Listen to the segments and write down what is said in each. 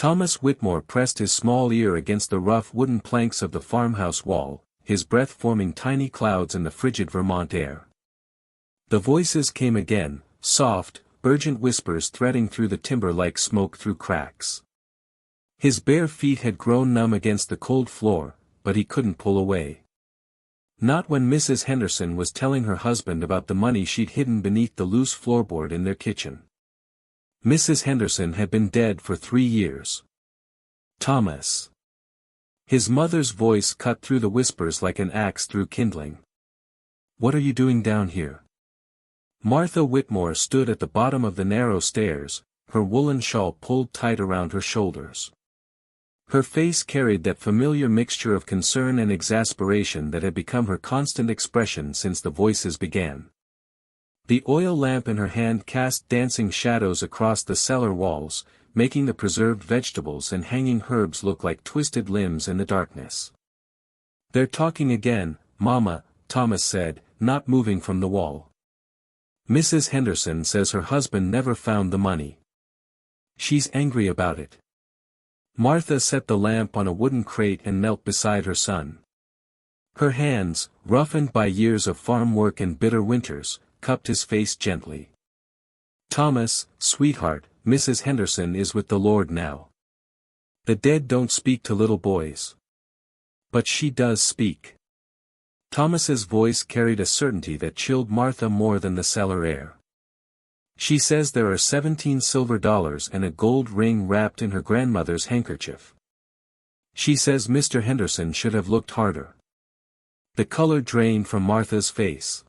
Thomas Whitmore pressed his small ear against the rough wooden planks of the farmhouse wall, his breath forming tiny clouds in the frigid Vermont air. The voices came again, soft, urgent whispers threading through the timber like smoke through cracks. His bare feet had grown numb against the cold floor, but he couldn't pull away. Not when Mrs. Henderson was telling her husband about the money she'd hidden beneath the loose floorboard in their kitchen. Mrs. Henderson had been dead for 3 years. Thomas. His mother's voice cut through the whispers like an axe through kindling. What are you doing down here? Martha Whitmore stood at the bottom of the narrow stairs, her woolen shawl pulled tight around her shoulders. Her face carried that familiar mixture of concern and exasperation that had become her constant expression since the voices began. The oil lamp in her hand cast dancing shadows across the cellar walls, making the preserved vegetables and hanging herbs look like twisted limbs in the darkness. "They're talking again, Mama," Thomas said, not moving from the wall. "Mrs. Henderson says her husband never found the money. She's angry about it." Martha set the lamp on a wooden crate and knelt beside her son. Her hands, roughened by years of farm work and bitter winters, cupped his face gently. "Thomas, sweetheart, Mrs. Henderson is with the Lord now. The dead don't speak to little boys. But she does speak." Thomas's voice carried a certainty that chilled Martha more than the cellar air. "She says there are 17 silver dollars and a gold ring wrapped in her grandmother's handkerchief. She says Mr. Henderson should have looked harder." The color drained from Martha's face.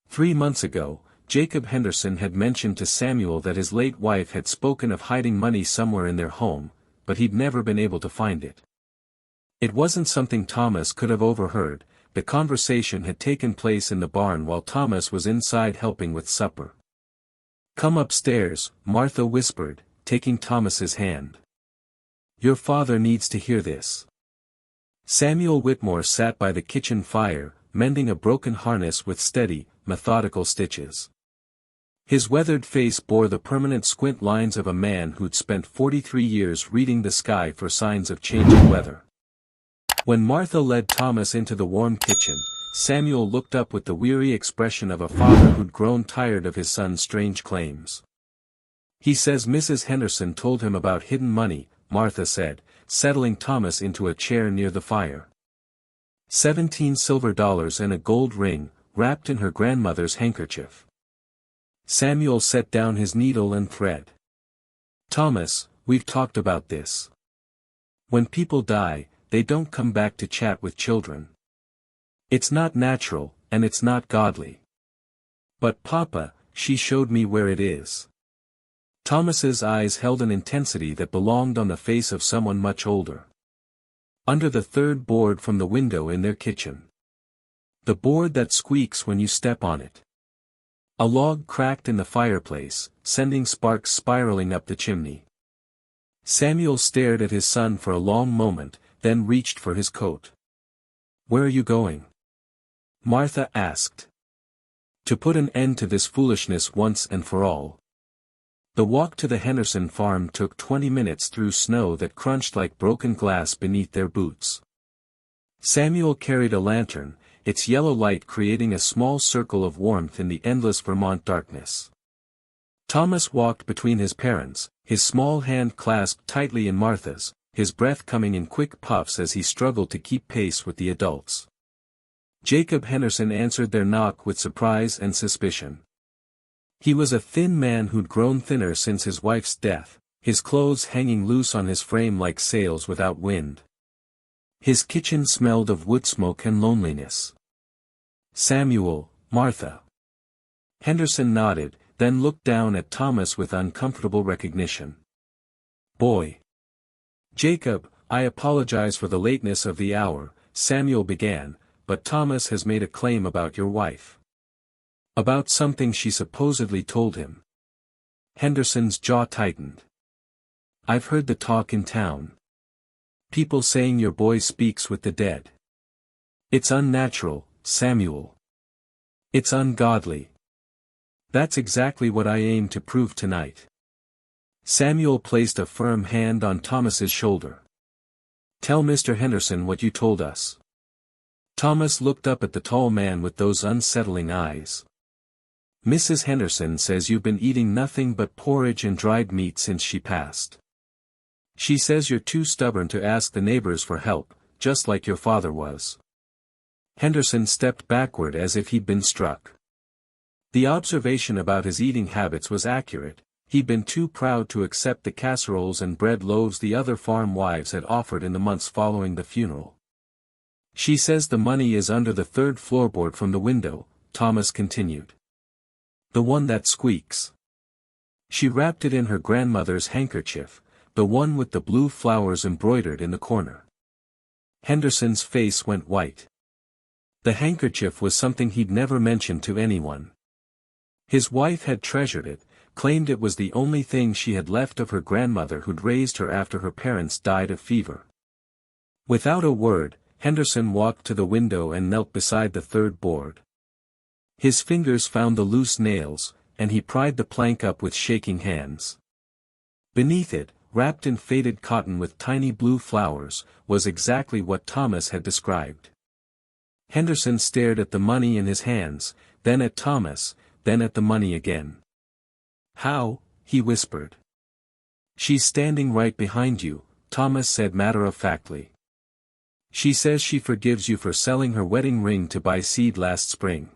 3 months ago, Jacob Henderson had mentioned to Samuel that his late wife had spoken of hiding money somewhere in their home, but he'd never been able to find it. It wasn't something Thomas could have overheard. The conversation had taken place in the barn while Thomas was inside helping with supper. "Come upstairs," Martha whispered, taking Thomas's hand. "Your father needs to hear this." Samuel Whitmore sat by the kitchen fire, mending a broken harness with steady, methodical stitches. His weathered face bore the permanent squint lines of a man who'd spent 43 years reading the sky for signs of changing weather. When Martha led Thomas into the warm kitchen, Samuel looked up with the weary expression of a father who'd grown tired of his son's strange claims. "He says Mrs. Henderson told him about hidden money," Martha said, settling Thomas into a chair near the fire. 17 silver dollars and a gold ring, wrapped in her grandmother's handkerchief. Samuel set down his needle and thread. "Thomas, we've talked about this. When people die, they don't come back to chat with children. It's not natural, and it's not godly. But Papa, she showed me where it is." Thomas's eyes held an intensity that belonged on the face of someone much older. "Under the third board from the window in their kitchen. The board that squeaks when you step on it." A log cracked in the fireplace, sending sparks spiraling up the chimney. Samuel stared at his son for a long moment, then reached for his coat. "Where are you going?" Martha asked. "To put an end to this foolishness once and for all." The walk to the Henderson farm took 20 minutes through snow that crunched like broken glass beneath their boots. Samuel carried a lantern, its yellow light creating a small circle of warmth in the endless Vermont darkness. Thomas walked between his parents, his small hand clasped tightly in Martha's, his breath coming in quick puffs as he struggled to keep pace with the adults. Jacob Henderson answered their knock with surprise and suspicion. He was a thin man who'd grown thinner since his wife's death, his clothes hanging loose on his frame like sails without wind. His kitchen smelled of wood smoke and loneliness. "Samuel, Martha." Henderson nodded, then looked down at Thomas with uncomfortable recognition. "Boy." "Jacob, I apologize for the lateness of the hour," Samuel began, "but Thomas has made a claim about your wife. About something she supposedly told him." Henderson's jaw tightened. "I've heard the talk in town. People saying your boy speaks with the dead. It's unnatural, Samuel. It's ungodly. That's exactly what I aim to prove tonight." Samuel placed a firm hand on Thomas's shoulder. "Tell Mr. Henderson what you told us." Thomas looked up at the tall man with those unsettling eyes. "Mrs. Henderson says you've been eating nothing but porridge and dried meat since she passed. She says you're too stubborn to ask the neighbors for help, just like your father was." Henderson stepped backward as if he'd been struck. The observation about his eating habits was accurate. He'd been too proud to accept the casseroles and bread loaves the other farm wives had offered in the months following the funeral. "She says the money is under the third floorboard from the window," Thomas continued. "The one that squeaks. She wrapped it in her grandmother's handkerchief, the one with the blue flowers embroidered in the corner." Henderson's face went white. The handkerchief was something he'd never mentioned to anyone. His wife had treasured it, claimed it was the only thing she had left of her grandmother who'd raised her after her parents died of fever. Without a word, Henderson walked to the window and knelt beside the third board. His fingers found the loose nails, and he pried the plank up with shaking hands. Beneath it, wrapped in faded cotton with tiny blue flowers, was exactly what Thomas had described. Henderson stared at the money in his hands, then at Thomas, then at the money again. "How?" he whispered. "She's standing right behind you," Thomas said matter-of-factly. "She says she forgives you for selling her wedding ring to buy seed last spring.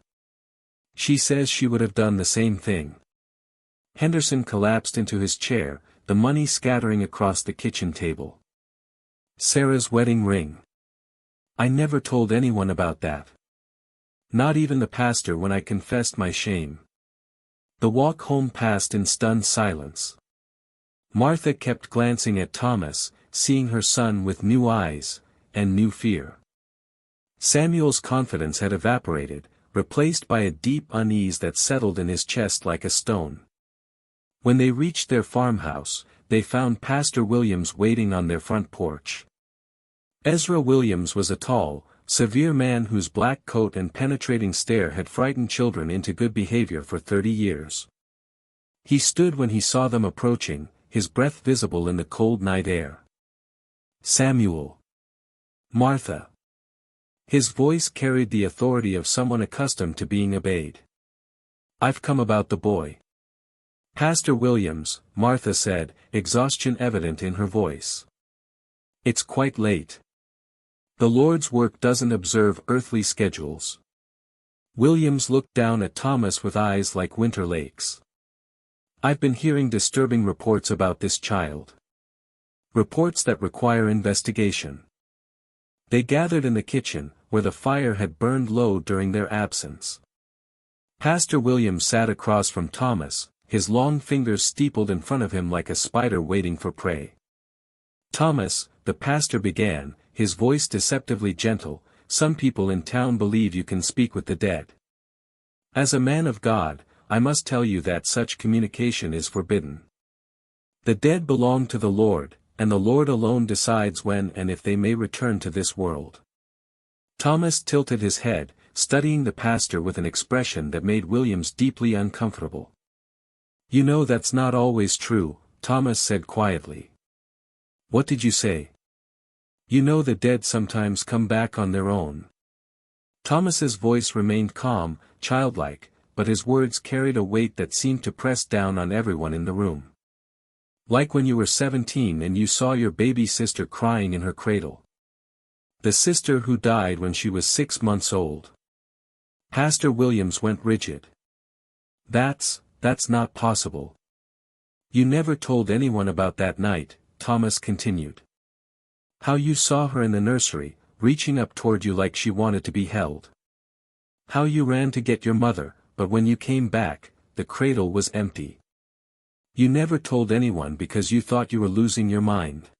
She says she would have done the same thing." Henderson collapsed into his chair, the money scattering across the kitchen table. "Sarah's wedding ring. I never told anyone about that. Not even the pastor when I confessed my shame." The walk home passed in stunned silence. Martha kept glancing at Thomas, seeing her son with new eyes, and new fear. Samuel's confidence had evaporated, replaced by a deep unease that settled in his chest like a stone. When they reached their farmhouse, they found Pastor Williams waiting on their front porch. Ezra Williams was a tall, severe man whose black coat and penetrating stare had frightened children into good behavior for 30 years. He stood when he saw them approaching, his breath visible in the cold night air. "Samuel." "Martha." His voice carried the authority of someone accustomed to being obeyed. "I've come about the boy." "Pastor Williams," Martha said, exhaustion evident in her voice. "It's quite late. The Lord's work doesn't observe earthly schedules." Williams looked down at Thomas with eyes like winter lakes. "I've been hearing disturbing reports about this child. Reports that require investigation." They gathered in the kitchen, where the fire had burned low during their absence. Pastor Williams sat across from Thomas, his long fingers steepled in front of him like a spider waiting for prey. "Thomas," the pastor began, his voice deceptively gentle, "some people in town believe you can speak with the dead. As a man of God, I must tell you that such communication is forbidden. The dead belong to the Lord, and the Lord alone decides when and if they may return to this world." Thomas tilted his head, studying the pastor with an expression that made Williams deeply uncomfortable. "You know that's not always true," Thomas said quietly. "What did you say?" "You know the dead sometimes come back on their own." Thomas's voice remained calm, childlike, but his words carried a weight that seemed to press down on everyone in the room. "Like when you were 17 and you saw your baby sister crying in her cradle. The sister who died when she was 6 months old." Pastor Williams went rigid. That's not possible." "You never told anyone about that night," Thomas continued. "How you saw her in the nursery, reaching up toward you like she wanted to be held. How you ran to get your mother, but when you came back, the cradle was empty. You never told anyone because you thought you were losing your mind."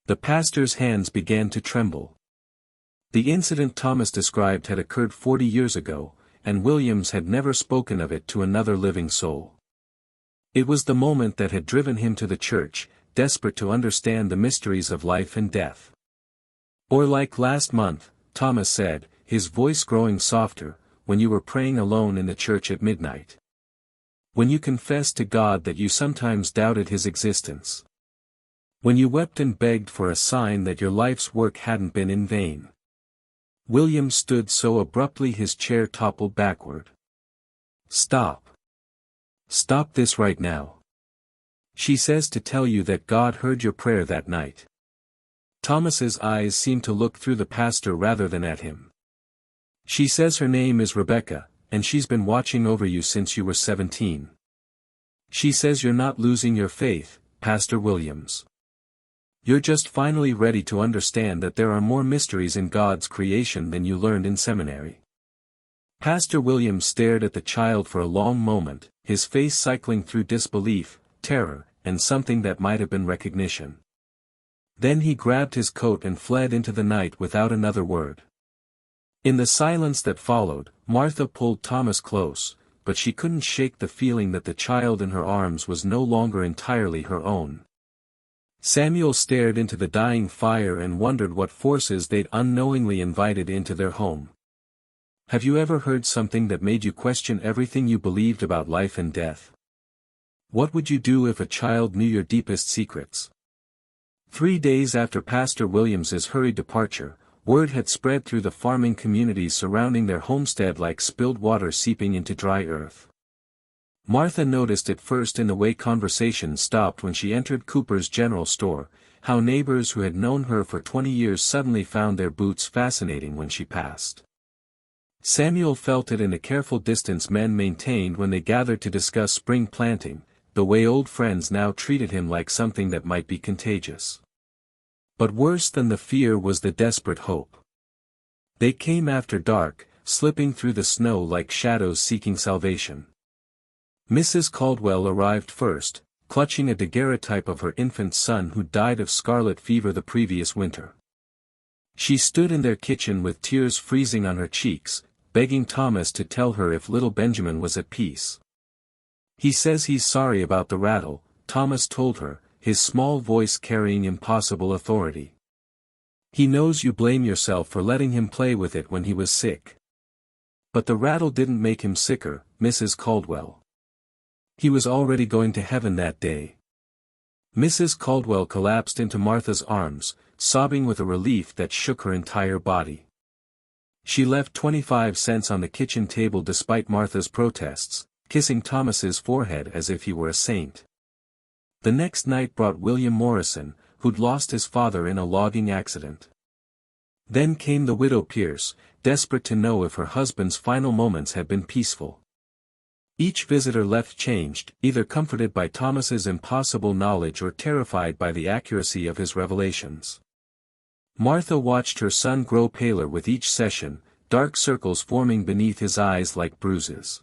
The pastor's hands began to tremble. The incident Thomas described had occurred 40 years ago, and Williams had never spoken of it to another living soul. It was the moment that had driven him to the church, desperate to understand the mysteries of life and death. "Or like last month," Thomas said, his voice growing softer, "when you were praying alone in the church at midnight. When you confessed to God that you sometimes doubted his existence. When you wept and begged for a sign that your life's work hadn't been in vain. William stood so abruptly his chair toppled backward. Stop. Stop this right now. She says to tell you that God heard your prayer that night. Thomas's eyes seemed to look through the pastor rather than at him. She says her name is Rebecca, and she's been watching over you since you were 17. She says you're not losing your faith, Pastor Williams. You're just finally ready to understand that there are more mysteries in God's creation than you learned in seminary. Pastor Williams stared at the child for a long moment, his face cycling through disbelief, terror, and something that might have been recognition. Then he grabbed his coat and fled into the night without another word. In the silence that followed, Martha pulled Thomas close, but she couldn't shake the feeling that the child in her arms was no longer entirely her own. Samuel stared into the dying fire and wondered what forces they'd unknowingly invited into their home. Have you ever heard something that made you question everything you believed about life and death? What would you do if a child knew your deepest secrets? 3 days after Pastor Williams's hurried departure, word had spread through the farming communities surrounding their homestead like spilled water seeping into dry earth. Martha noticed it first in the way conversation stopped when she entered Cooper's general store, how neighbors who had known her for 20 years suddenly found their boots fascinating when she passed. Samuel felt it in the careful distance men maintained when they gathered to discuss spring planting, the way old friends now treated him like something that might be contagious. But worse than the fear was the desperate hope. They came after dark, slipping through the snow like shadows seeking salvation. Mrs. Caldwell arrived first, clutching a daguerreotype of her infant son who died of scarlet fever the previous winter. She stood in their kitchen with tears freezing on her cheeks, begging Thomas to tell her if little Benjamin was at peace. He says he's sorry about the rattle, Thomas told her, his small voice carrying impossible authority. He knows you blame yourself for letting him play with it when he was sick. But the rattle didn't make him sicker, Mrs. Caldwell. He was already going to heaven that day. Mrs. Caldwell collapsed into Martha's arms, sobbing with a relief that shook her entire body. She left 25 cents on the kitchen table despite Martha's protests, kissing Thomas's forehead as if he were a saint. The next night brought William Morrison, who'd lost his father in a logging accident. Then came the widow Pierce, desperate to know if her husband's final moments had been peaceful. Each visitor left changed, either comforted by Thomas's impossible knowledge or terrified by the accuracy of his revelations. Martha watched her son grow paler with each session, dark circles forming beneath his eyes like bruises.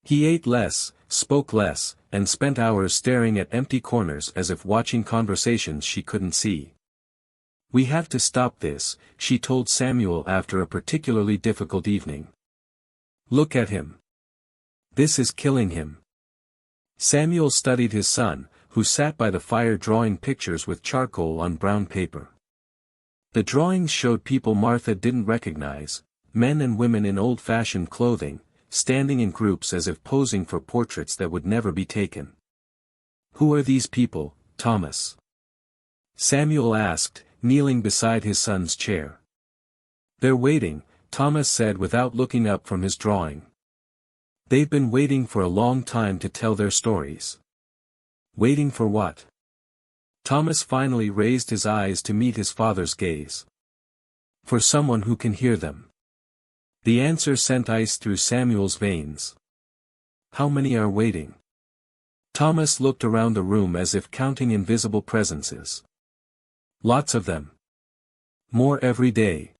He ate less, spoke less, and spent hours staring at empty corners as if watching conversations she couldn't see. We have to stop this, she told Samuel after a particularly difficult evening. Look at him. This is killing him. Samuel studied his son, who sat by the fire drawing pictures with charcoal on brown paper. The drawings showed people Martha didn't recognize, men and women in old-fashioned clothing, standing in groups as if posing for portraits that would never be taken. Who are these people, Thomas? Samuel asked, kneeling beside his son's chair. They're waiting, Thomas said without looking up from his drawing. They've been waiting for a long time to tell their stories. Waiting for what? Thomas finally raised his eyes to meet his father's gaze. For someone who can hear them. The answer sent ice through Samuel's veins. How many are waiting? Thomas looked around the room as if counting invisible presences. Lots of them. More every day.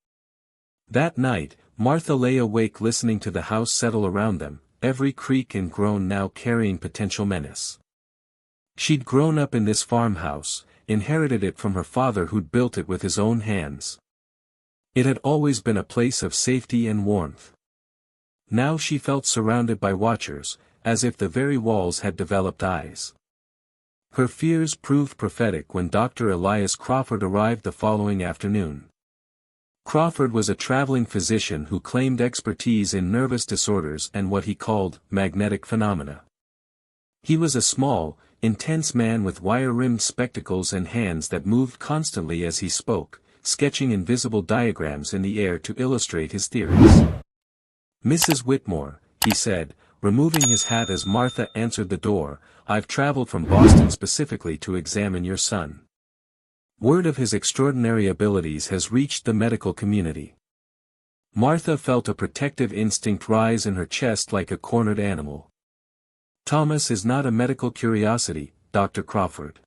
That night, Martha lay awake listening to the house settle around them, every creak and groan now carrying potential menace. She'd grown up in this farmhouse, inherited it from her father who'd built it with his own hands. It had always been a place of safety and warmth. Now she felt surrounded by watchers, as if the very walls had developed eyes. Her fears proved prophetic when Dr. Elias Crawford arrived the following afternoon. Crawford was a traveling physician who claimed expertise in nervous disorders and what he called magnetic phenomena. He was a small, intense man with wire-rimmed spectacles and hands that moved constantly as he spoke, sketching invisible diagrams in the air to illustrate his theories. "Mrs. Whitmore," he said, removing his hat as Martha answered the door, "I've traveled from Boston specifically to examine your son. Word of his extraordinary abilities has reached the medical community." Martha felt a protective instinct rise in her chest like a cornered animal. "Thomas is not a medical curiosity, Dr. Crawford."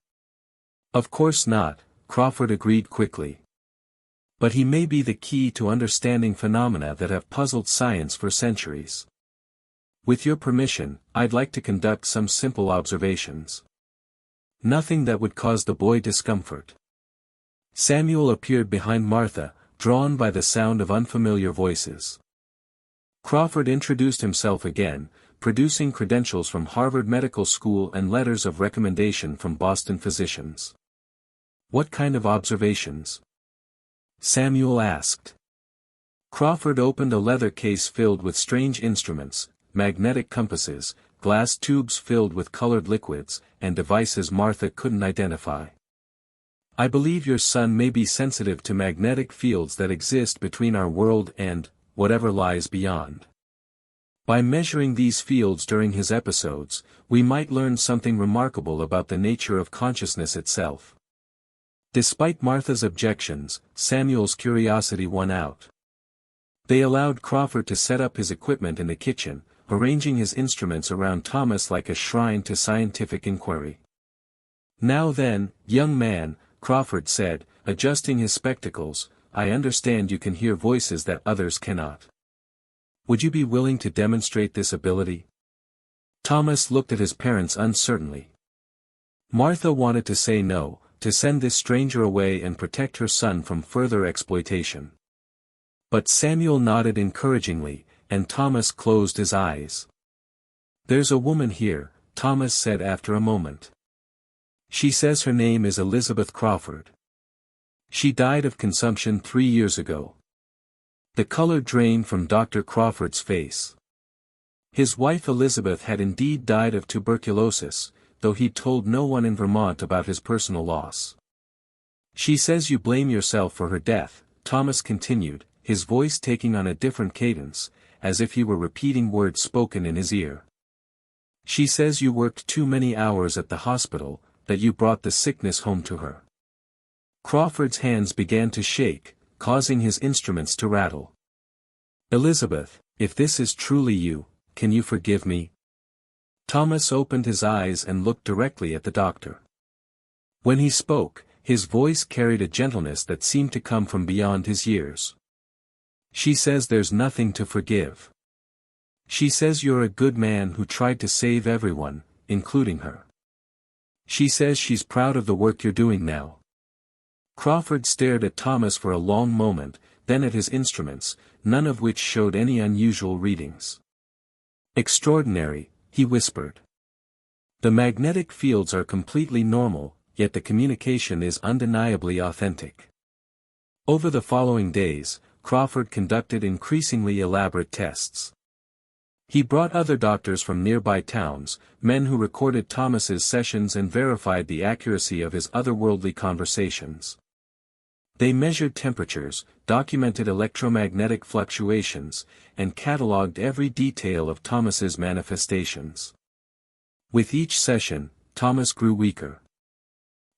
"Of course not," Crawford agreed quickly. "But he may be the key to understanding phenomena that have puzzled science for centuries. With your permission, I'd like to conduct some simple observations. Nothing that would cause the boy discomfort." Samuel appeared behind Martha, drawn by the sound of unfamiliar voices. Crawford introduced himself again, producing credentials from Harvard Medical School and letters of recommendation from Boston physicians. "What kind of observations?" Samuel asked. Crawford opened a leather case filled with strange instruments, magnetic compasses, glass tubes filled with colored liquids, and devices Martha couldn't identify. "I believe your son may be sensitive to magnetic fields that exist between our world and whatever lies beyond. By measuring these fields during his episodes, we might learn something remarkable about the nature of consciousness itself." Despite Martha's objections, Samuel's curiosity won out. They allowed Crawford to set up his equipment in the kitchen, arranging his instruments around Thomas like a shrine to scientific inquiry. "Now then, young man," Crawford said, adjusting his spectacles, "I understand you can hear voices that others cannot. Would you be willing to demonstrate this ability?" Thomas looked at his parents uncertainly. Martha wanted to say no, to send this stranger away and protect her son from further exploitation. But Samuel nodded encouragingly, and Thomas closed his eyes. "There's a woman here," Thomas said after a moment. "She says her name is Elizabeth Crawford. She died of consumption 3 years ago." The color drained from Dr. Crawford's face. His wife Elizabeth had indeed died of tuberculosis, though he'd told no one in Vermont about his personal loss. "She says you blame yourself for her death," Thomas continued, his voice taking on a different cadence, as if he were repeating words spoken in his ear. "She says you worked too many hours at the hospital, that you brought the sickness home to her." Crawford's hands began to shake, causing his instruments to rattle. "Elizabeth, if this is truly you, can you forgive me?" Thomas opened his eyes and looked directly at the doctor. When he spoke, his voice carried a gentleness that seemed to come from beyond his years. "She says there's nothing to forgive. She says you're a good man who tried to save everyone, including her. She says she's proud of the work you're doing now." Crawford stared at Thomas for a long moment, then at his instruments, none of which showed any unusual readings. "Extraordinary," he whispered. "The magnetic fields are completely normal, yet the communication is undeniably authentic." Over the following days, Crawford conducted increasingly elaborate tests. He brought other doctors from nearby towns, men who recorded Thomas's sessions and verified the accuracy of his otherworldly conversations. They measured temperatures, documented electromagnetic fluctuations, and catalogued every detail of Thomas's manifestations. With each session, Thomas grew weaker.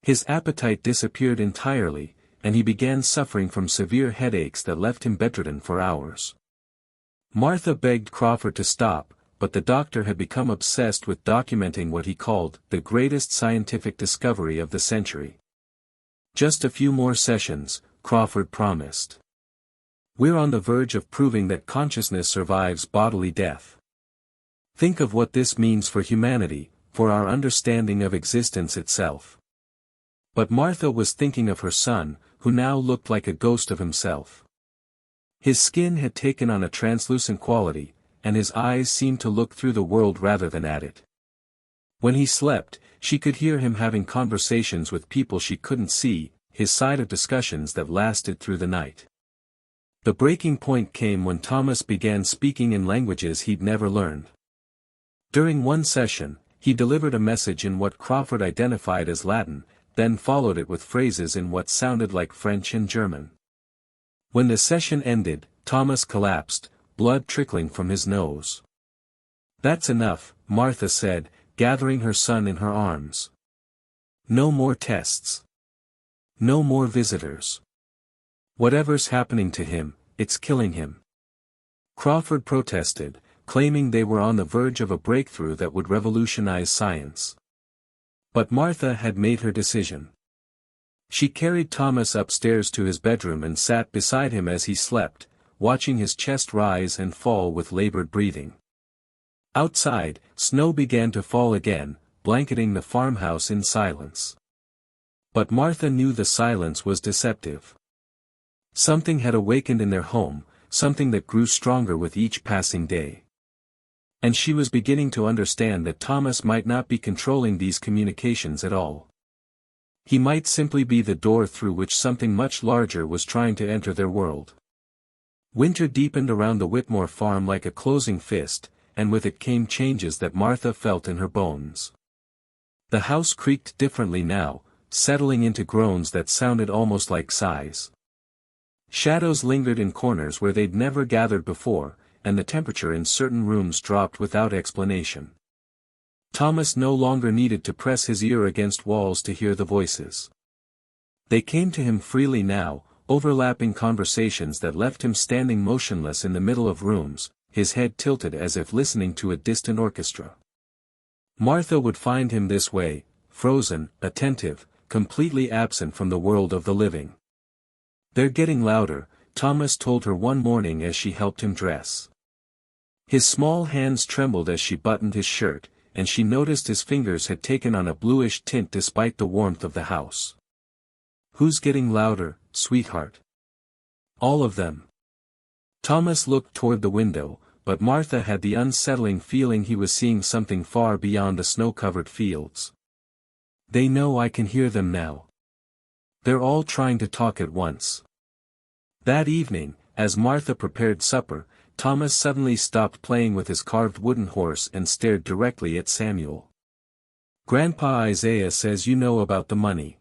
His appetite disappeared entirely, and he began suffering from severe headaches that left him bedridden for hours. Martha begged Crawford to stop, but the doctor had become obsessed with documenting what he called the greatest scientific discovery of the century. "Just a few more sessions," Crawford promised. "We're on the verge of proving that consciousness survives bodily death. Think of what this means for humanity, for our understanding of existence itself." But Martha was thinking of her son, who now looked like a ghost of himself. His skin had taken on a translucent quality, and his eyes seemed to look through the world rather than at it. When he slept, she could hear him having conversations with people she couldn't see, his side of discussions that lasted through the night. The breaking point came when Thomas began speaking in languages he'd never learned. During one session, He delivered a message in what Crawford identified as Latin, then followed it with phrases in what sounded like French and German. When the session ended, Thomas collapsed, blood trickling from his nose. "That's enough," Martha said, gathering her son in her arms. "No more tests. No more visitors. Whatever's happening to him, it's killing him." Crawford protested, claiming they were on the verge of a breakthrough that would revolutionize science. But Martha had made her decision. She carried Thomas upstairs to his bedroom and sat beside him as he slept, watching his chest rise and fall with labored breathing. Outside, snow began to fall again, blanketing the farmhouse in silence. But Martha knew the silence was deceptive. Something had awakened in their home, something that grew stronger with each passing day. And she was beginning to understand that Thomas might not be controlling these communications at all. He might simply be the door through which something much larger was trying to enter their world. Winter deepened around the Whitmore farm like a closing fist, and with it came changes that Martha felt in her bones. The house creaked differently now, settling into groans that sounded almost like sighs. Shadows lingered in corners where they'd never gathered before, and the temperature in certain rooms dropped without explanation. Thomas no longer needed to press his ear against walls to hear the voices. They came to him freely now, overlapping conversations that left him standing motionless in the middle of rooms, his head tilted as if listening to a distant orchestra. Martha would find him this way, frozen, attentive, completely absent from the world of the living. "They're getting louder," Thomas told her one morning as she helped him dress. His small hands trembled as she buttoned his shirt, and she noticed his fingers had taken on a bluish tint despite the warmth of the house. "Who's getting louder, sweetheart?" "All of them." Thomas looked toward the window, but Martha had the unsettling feeling he was seeing something far beyond the snow-covered fields. "They know I can hear them now. They're all trying to talk at once." That evening, as Martha prepared supper, Thomas suddenly stopped playing with his carved wooden horse and stared directly at Samuel. "Grandpa Isaiah says you know about the money."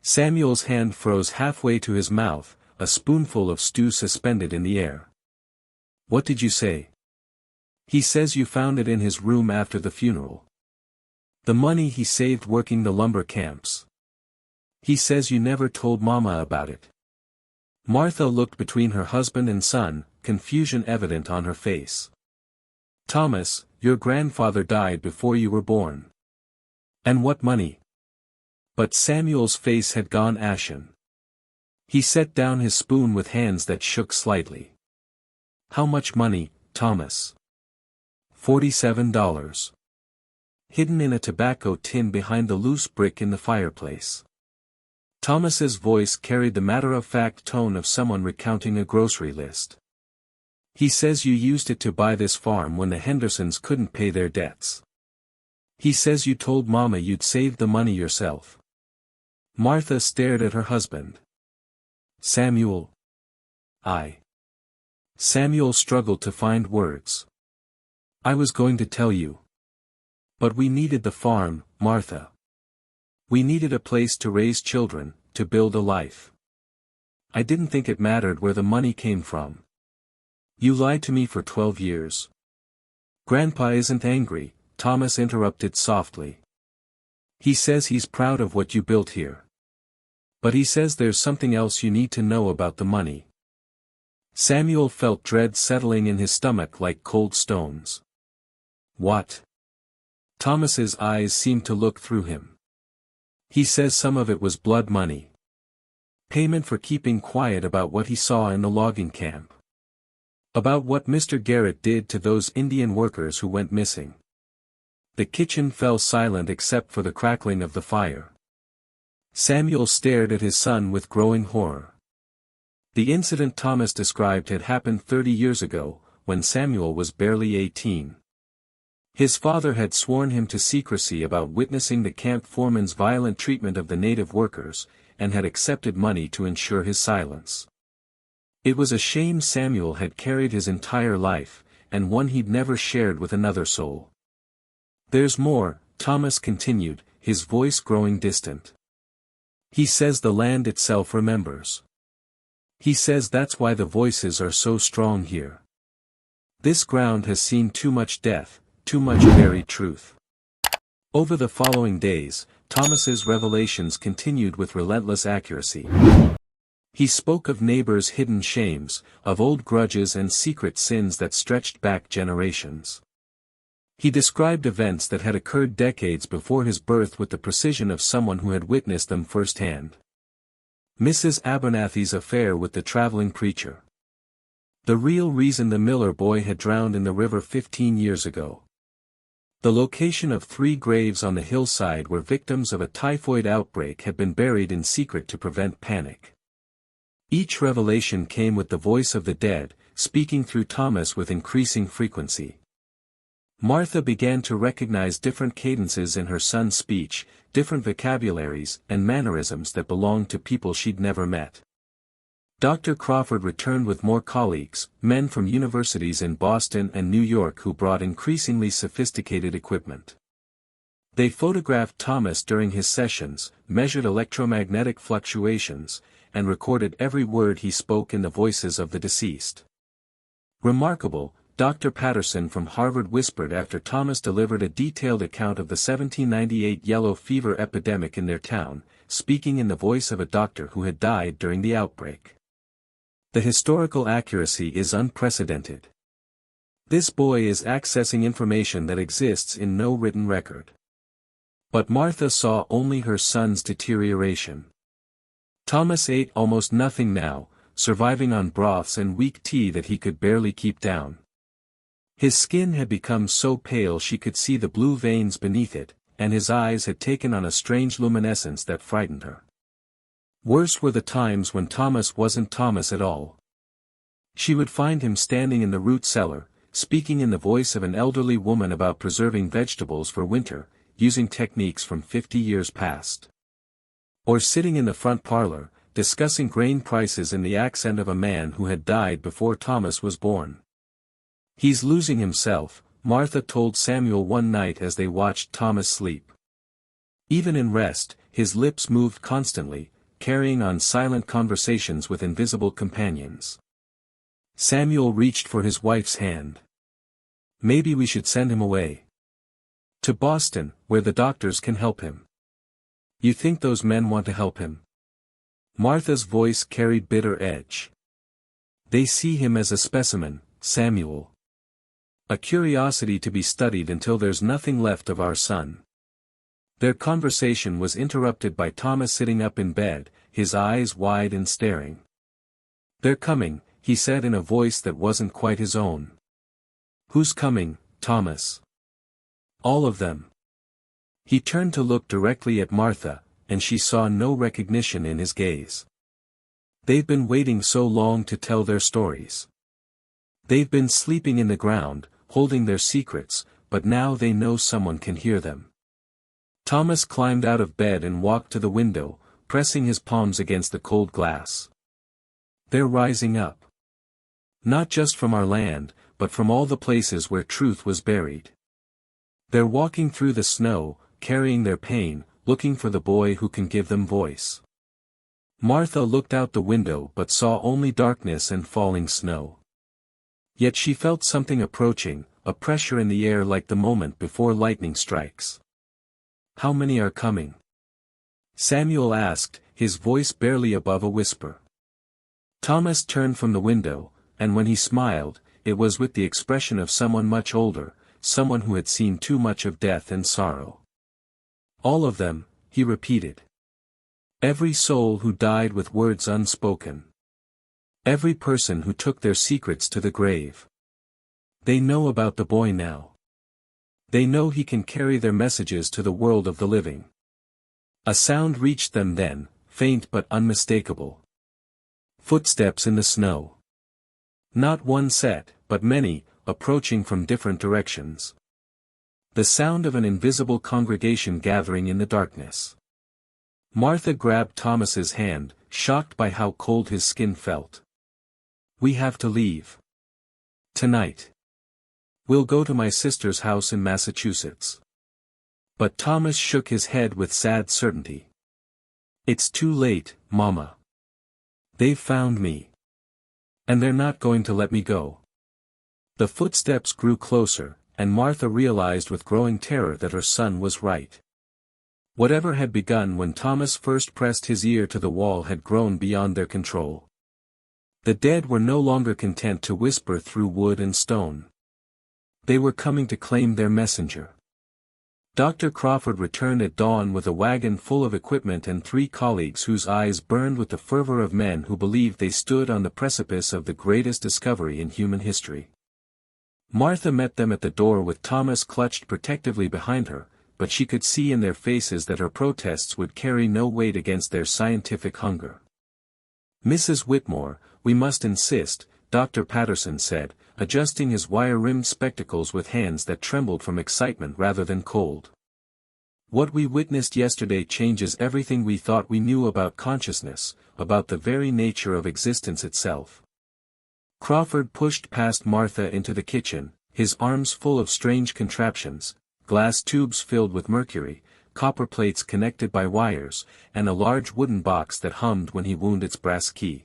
Samuel's hand froze halfway to his mouth, a spoonful of stew suspended in the air. "What did you say?" "He says you found it in his room after the funeral. The money he saved working the lumber camps. He says you never told Mama about it." Martha looked between her husband and son, confusion evident on her face. "Thomas, your grandfather died before you were born." "And what money?" But Samuel's face had gone ashen. He set down his spoon with hands that shook slightly. "How much money, Thomas?" $47. Hidden in a tobacco tin behind the loose brick in the fireplace. Thomas's voice carried the matter-of-fact tone of someone recounting a grocery list. "He says you used it to buy this farm when the Hendersons couldn't pay their debts. He says you told Mama you'd saved the money yourself." Martha stared at her husband. "Samuel. Samuel struggled to find words. "I was going to tell you. But we needed the farm, Martha. We needed a place to raise children, to build a life. I didn't think it mattered where the money came from. You lied to me for 12 years. Grandpa isn't angry," Thomas interrupted softly. "He says he's proud of what you built here. But he says there's something else you need to know about the money." Samuel felt dread settling in his stomach like cold stones. "What?" Thomas's eyes seemed to look through him. "He says some of it was blood money. Payment for keeping quiet about what he saw in the logging camp. About what Mr. Garrett did to those Indian workers who went missing." The kitchen fell silent except for the crackling of the fire. Samuel stared at his son with growing horror. The incident Thomas described had happened 30 years ago, when Samuel was barely 18. His father had sworn him to secrecy about witnessing the camp foreman's violent treatment of the native workers, and had accepted money to ensure his silence. It was a shame Samuel had carried his entire life, and one he'd never shared with another soul. There's more, Thomas continued, his voice growing distant. He says the land itself remembers. He says that's why the voices are so strong here. This ground has seen too much death, too much buried truth. Over the following days, Thomas's revelations continued with relentless accuracy. He spoke of neighbors' hidden shames, of old grudges and secret sins that stretched back generations. He described events that had occurred decades before his birth with the precision of someone who had witnessed them firsthand. Mrs. Abernathy's affair with the traveling preacher. The real reason the Miller boy had drowned in the river 15 years ago. The location of 3 graves on the hillside where victims of a typhoid outbreak had been buried in secret to prevent panic. Each revelation came with the voice of the dead, speaking through Thomas with increasing frequency. Martha began to recognize different cadences in her son's speech, different vocabularies and mannerisms that belonged to people she'd never met. Dr. Crawford returned with more colleagues, men from universities in Boston and New York who brought increasingly sophisticated equipment. They photographed Thomas during his sessions, measured electromagnetic fluctuations, and recorded every word he spoke in the voices of the deceased. Remarkable, Dr. Patterson from Harvard whispered after Thomas delivered a detailed account of the 1798 yellow fever epidemic in their town, speaking in the voice of a doctor who had died during the outbreak. The historical accuracy is unprecedented. This boy is accessing information that exists in no written record. But Martha saw only her son's deterioration. Thomas ate almost nothing now, surviving on broths and weak tea that he could barely keep down. His skin had become so pale she could see the blue veins beneath it, and his eyes had taken on a strange luminescence that frightened her. Worse were the times when Thomas wasn't Thomas at all. She would find him standing in the root cellar, speaking in the voice of an elderly woman about preserving vegetables for winter, using techniques from 50 years past. Or sitting in the front parlor, discussing grain prices in the accent of a man who had died before Thomas was born. "He's losing himself," Martha told Samuel one night as they watched Thomas sleep. Even in rest, his lips moved constantly, carrying on silent conversations with invisible companions. Samuel reached for his wife's hand. "Maybe we should send him away. To Boston, where the doctors can help him." "You think those men want to help him?" Martha's voice carried bitter edge. "They see him as a specimen, Samuel. A curiosity to be studied until there's nothing left of our son." Their conversation was interrupted by Thomas sitting up in bed, his eyes wide and staring. "They're coming," he said in a voice that wasn't quite his own. "Who's coming, Thomas?" "All of them." He turned to look directly at Martha, and she saw no recognition in his gaze. "They've been waiting so long to tell their stories. They've been sleeping in the ground, holding their secrets, but now they know someone can hear them." Thomas climbed out of bed and walked to the window, pressing his palms against the cold glass. "They're rising up. Not just from our land, but from all the places where truth was buried. They're walking through the snow, carrying their pain, looking for the boy who can give them voice." Martha looked out the window but saw only darkness and falling snow. Yet she felt something approaching, a pressure in the air like the moment before lightning strikes. "How many are coming?" Samuel asked, his voice barely above a whisper. Thomas turned from the window, and when he smiled, it was with the expression of someone much older, someone who had seen too much of death and sorrow. "All of them," he repeated. "Every soul who died with words unspoken. Every person who took their secrets to the grave. They know about the boy now. They know he can carry their messages to the world of the living." A sound reached them then, faint but unmistakable. Footsteps in the snow. Not one set, but many, approaching from different directions. The sound of an invisible congregation gathering in the darkness. Martha grabbed Thomas's hand, shocked by how cold his skin felt. "We have to leave. Tonight. We'll go to my sister's house in Massachusetts." But Thomas shook his head with sad certainty. It's too late, Mama. They've found me. And they're not going to let me go. The footsteps grew closer, and Martha realized with growing terror that her son was right. Whatever had begun when Thomas first pressed his ear to the wall had grown beyond their control. The dead were no longer content to whisper through wood and stone. They were coming to claim their messenger. Dr. Crawford returned at dawn with a wagon full of equipment and 3 colleagues whose eyes burned with the fervor of men who believed they stood on the precipice of the greatest discovery in human history. Martha met them at the door with Thomas clutched protectively behind her, but she could see in their faces that her protests would carry no weight against their scientific hunger. Mrs. Whitmore, we must insist, Dr. Patterson said, adjusting his wire-rimmed spectacles with hands that trembled from excitement rather than cold. What we witnessed yesterday changes everything we thought we knew about consciousness, about the very nature of existence itself. Crawford pushed past Martha into the kitchen, his arms full of strange contraptions, glass tubes filled with mercury, copper plates connected by wires, and a large wooden box that hummed when he wound its brass key.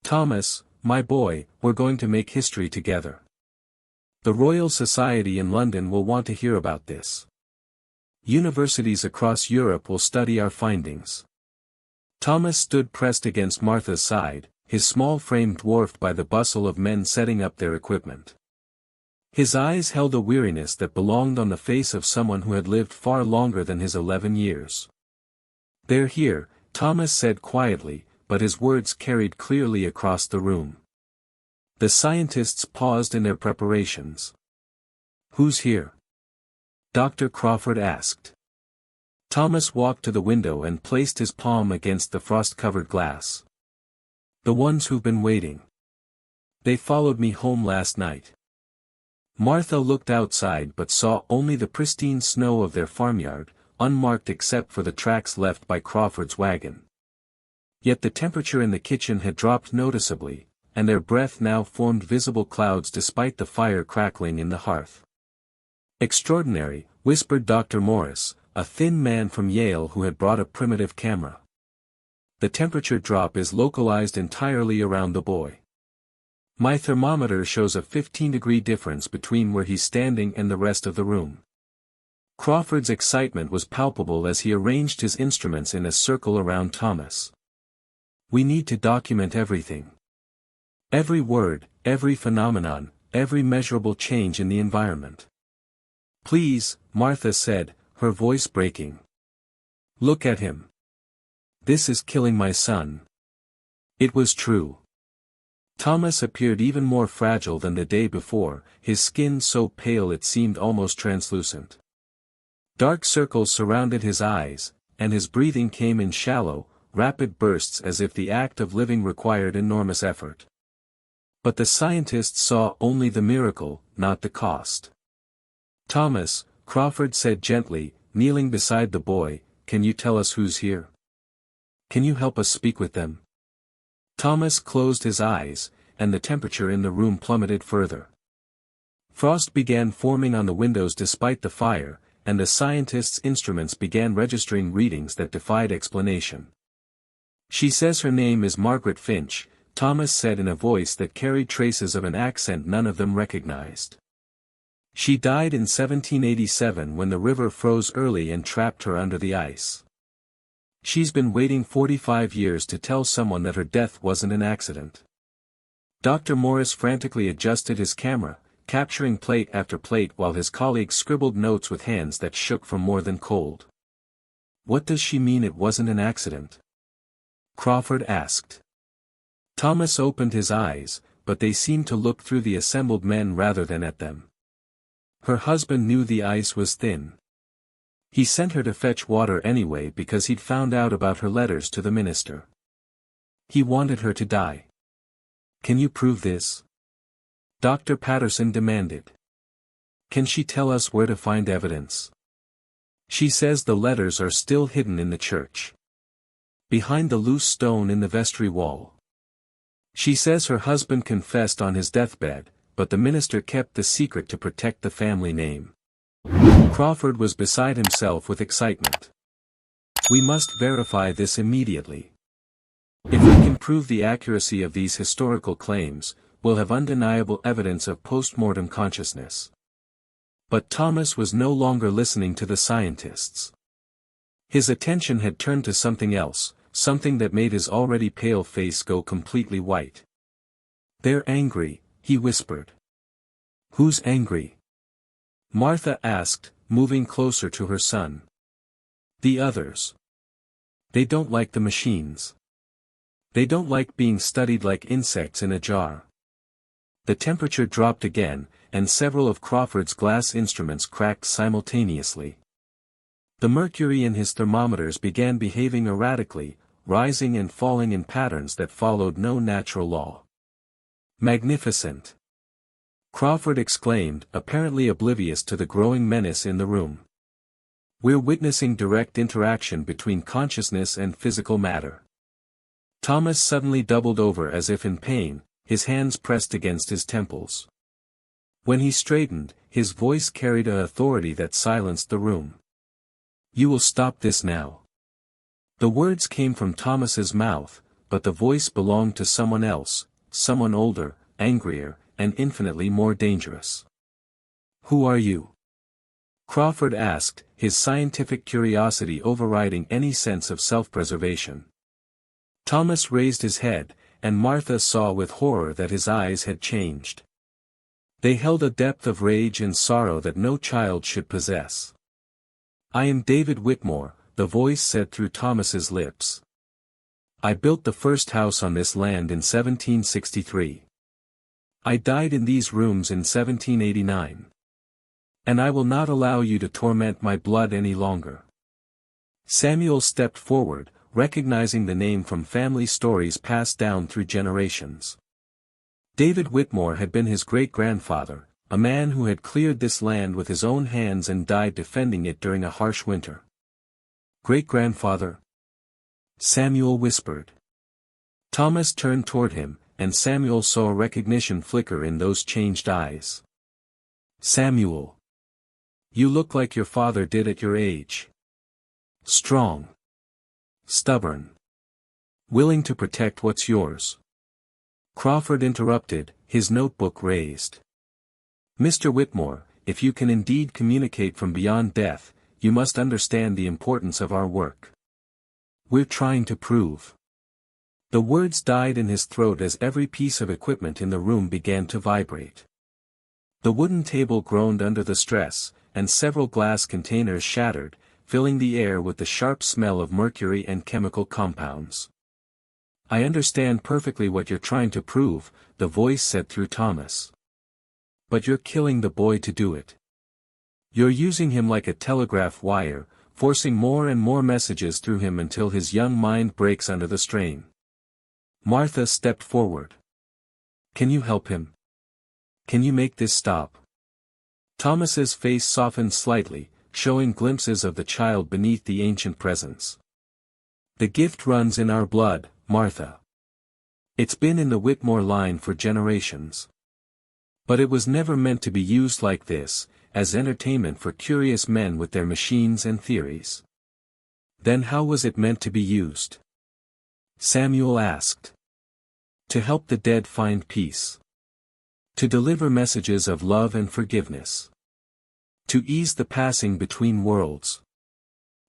Thomas, my boy, we're going to make history together. The Royal Society in London will want to hear about this. Universities across Europe will study our findings. Thomas stood pressed against Martha's side, his small frame dwarfed by the bustle of men setting up their equipment. His eyes held a weariness that belonged on the face of someone who had lived far longer than his 11 years. They're here, Thomas said quietly, but his words carried clearly across the room. The scientists paused in their preparations. Who's here? Dr. Crawford asked. Thomas walked to the window and placed his palm against the frost-covered glass. The ones who've been waiting. They followed me home last night. Martha looked outside but saw only the pristine snow of their farmyard, unmarked except for the tracks left by Crawford's wagon. Yet the temperature in the kitchen had dropped noticeably, and their breath now formed visible clouds despite the fire crackling in the hearth. Extraordinary, whispered Dr. Morris, a thin man from Yale who had brought a primitive camera. The temperature drop is localized entirely around the boy. My thermometer shows a 15-degree difference between where he's standing and the rest of the room. Crawford's excitement was palpable as he arranged his instruments in a circle around Thomas. We need to document everything. Every word, every phenomenon, every measurable change in the environment. Please, Martha said, her voice breaking. Look at him. This is killing my son. It was true. Thomas appeared even more fragile than the day before, his skin so pale it seemed almost translucent. Dark circles surrounded his eyes, and his breathing came in shallow, rapid bursts as if the act of living required enormous effort. But the scientists saw only the miracle, not the cost. Thomas, Crawford said gently, kneeling beside the boy, can you tell us who's here? Can you help us speak with them? Thomas closed his eyes, and the temperature in the room plummeted further. Frost began forming on the windows despite the fire, and the scientists' instruments began registering readings that defied explanation. She says her name is Margaret Finch, Thomas said in a voice that carried traces of an accent none of them recognized. She died in 1787 when the river froze early and trapped her under the ice. She's been waiting 45 years to tell someone that her death wasn't an accident. Dr. Morris frantically adjusted his camera, capturing plate after plate while his colleagues scribbled notes with hands that shook from more than cold. What does she mean it wasn't an accident? Crawford asked. Thomas opened his eyes, but they seemed to look through the assembled men rather than at them. Her husband knew the ice was thin. He sent her to fetch water anyway because he'd found out about her letters to the minister. He wanted her to die. Can you prove this? Dr. Patterson demanded. Can she tell us where to find evidence? She says the letters are still hidden in the church. Behind the loose stone in the vestry wall. She says her husband confessed on his deathbed, but the minister kept the secret to protect the family name. Crawford was beside himself with excitement. We must verify this immediately. If we can prove the accuracy of these historical claims, we'll have undeniable evidence of post-mortem consciousness. But Thomas was no longer listening to the scientists. His attention had turned to something else, something that made his already pale face go completely white. "They're angry," he whispered. "Who's angry?" Martha asked, moving closer to her son. "The others. They don't like the machines. They don't like being studied like insects in a jar." The temperature dropped again, and several of Crawford's glass instruments cracked simultaneously. The mercury in his thermometers began behaving erratically, rising and falling in patterns that followed no natural law. "Magnificent!" Crawford exclaimed, apparently oblivious to the growing menace in the room. "We're witnessing direct interaction between consciousness and physical matter." Thomas suddenly doubled over as if in pain, his hands pressed against his temples. When he straightened, his voice carried an authority that silenced the room. "You will stop this now." The words came from Thomas's mouth, but the voice belonged to someone else, someone older, angrier, and infinitely more dangerous. "Who are you?" Crawford asked, his scientific curiosity overriding any sense of self-preservation. Thomas raised his head, and Martha saw with horror that his eyes had changed. They held a depth of rage and sorrow that no child should possess. "I am David Whitmore," the voice said through Thomas's lips. "I built the first house on this land in 1763. I died in these rooms in 1789. And I will not allow you to torment my blood any longer." Samuel stepped forward, recognizing the name from family stories passed down through generations. David Whitmore had been his great-grandfather, a man who had cleared this land with his own hands and died defending it during a harsh winter. "Great-grandfather?" Samuel whispered. Thomas turned toward him, and Samuel saw recognition flicker in those changed eyes. "Samuel. You look like your father did at your age. Strong. Stubborn. Willing to protect what's yours." Crawford interrupted, his notebook raised. "Mr. Whitmore, if you can indeed communicate from beyond death, you must understand the importance of our work. We're trying to prove." The words died in his throat as every piece of equipment in the room began to vibrate. The wooden table groaned under the stress, and several glass containers shattered, filling the air with the sharp smell of mercury and chemical compounds. "I understand perfectly what you're trying to prove," the voice said through Thomas. "But you're killing the boy to do it. You're using him like a telegraph wire, forcing more and more messages through him until his young mind breaks under the strain." Martha stepped forward. "Can you help him? Can you make this stop?" Thomas's face softened slightly, showing glimpses of the child beneath the ancient presence. "The gift runs in our blood, Martha. It's been in the Whitmore line for generations. But it was never meant to be used like this, as entertainment for curious men with their machines and theories." "Then how was it meant to be used?" Samuel asked. "To help the dead find peace. To deliver messages of love and forgiveness. To ease the passing between worlds."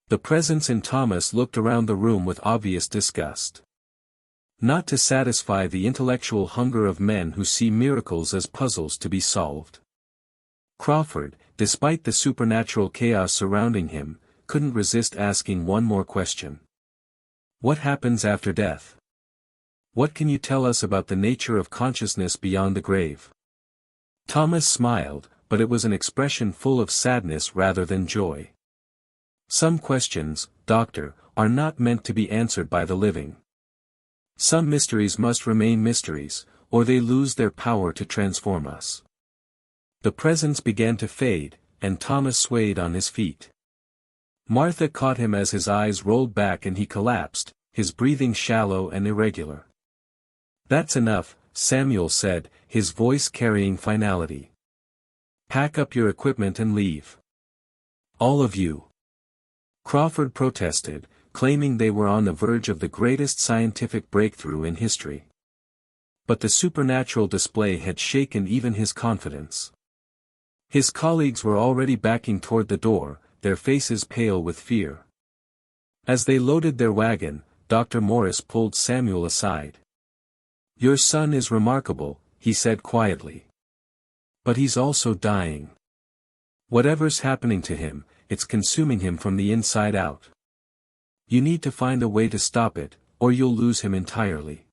The presence in Thomas looked around the room with obvious disgust. "Not to satisfy the intellectual hunger of men who see miracles as puzzles to be solved." Crawford, despite the supernatural chaos surrounding him, couldn't resist asking one more question. "What happens after death? What can you tell us about the nature of consciousness beyond the grave?" Thomas smiled, but it was an expression full of sadness rather than joy. "Some questions, Doctor, are not meant to be answered by the living. Some mysteries must remain mysteries, or they lose their power to transform us." The presence began to fade, and Thomas swayed on his feet. Martha caught him as his eyes rolled back and he collapsed, his breathing shallow and irregular. "That's enough," Samuel said, his voice carrying finality. "Pack up your equipment and leave. All of you. Crawford protested, claiming they were on the verge of the greatest scientific breakthrough in history. But the supernatural display had shaken even his confidence. His colleagues were already backing toward the door, their faces pale with fear. As they loaded their wagon, Dr. Morris pulled Samuel aside. "Your son is remarkable," he said quietly. "But he's also dying. Whatever's happening to him, it's consuming him from the inside out. You need to find a way to stop it, or you'll lose him entirely."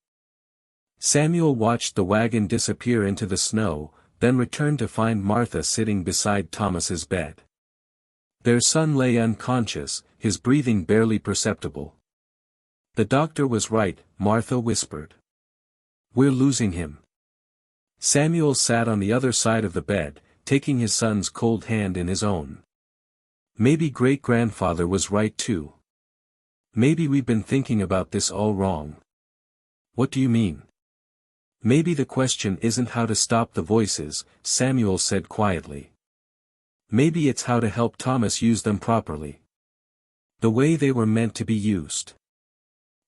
Samuel watched the wagon disappear into the snow, then returned to find Martha sitting beside Thomas's bed. Their son lay unconscious, his breathing barely perceptible. "The doctor was right," Martha whispered. "We're losing him." Samuel sat on the other side of the bed, taking his son's cold hand in his own. "Maybe great-grandfather was right too. Maybe we've been thinking about this all wrong." "What do you mean?" "Maybe the question isn't how to stop the voices," Samuel said quietly. "Maybe it's how to help Thomas use them properly. The way they were meant to be used."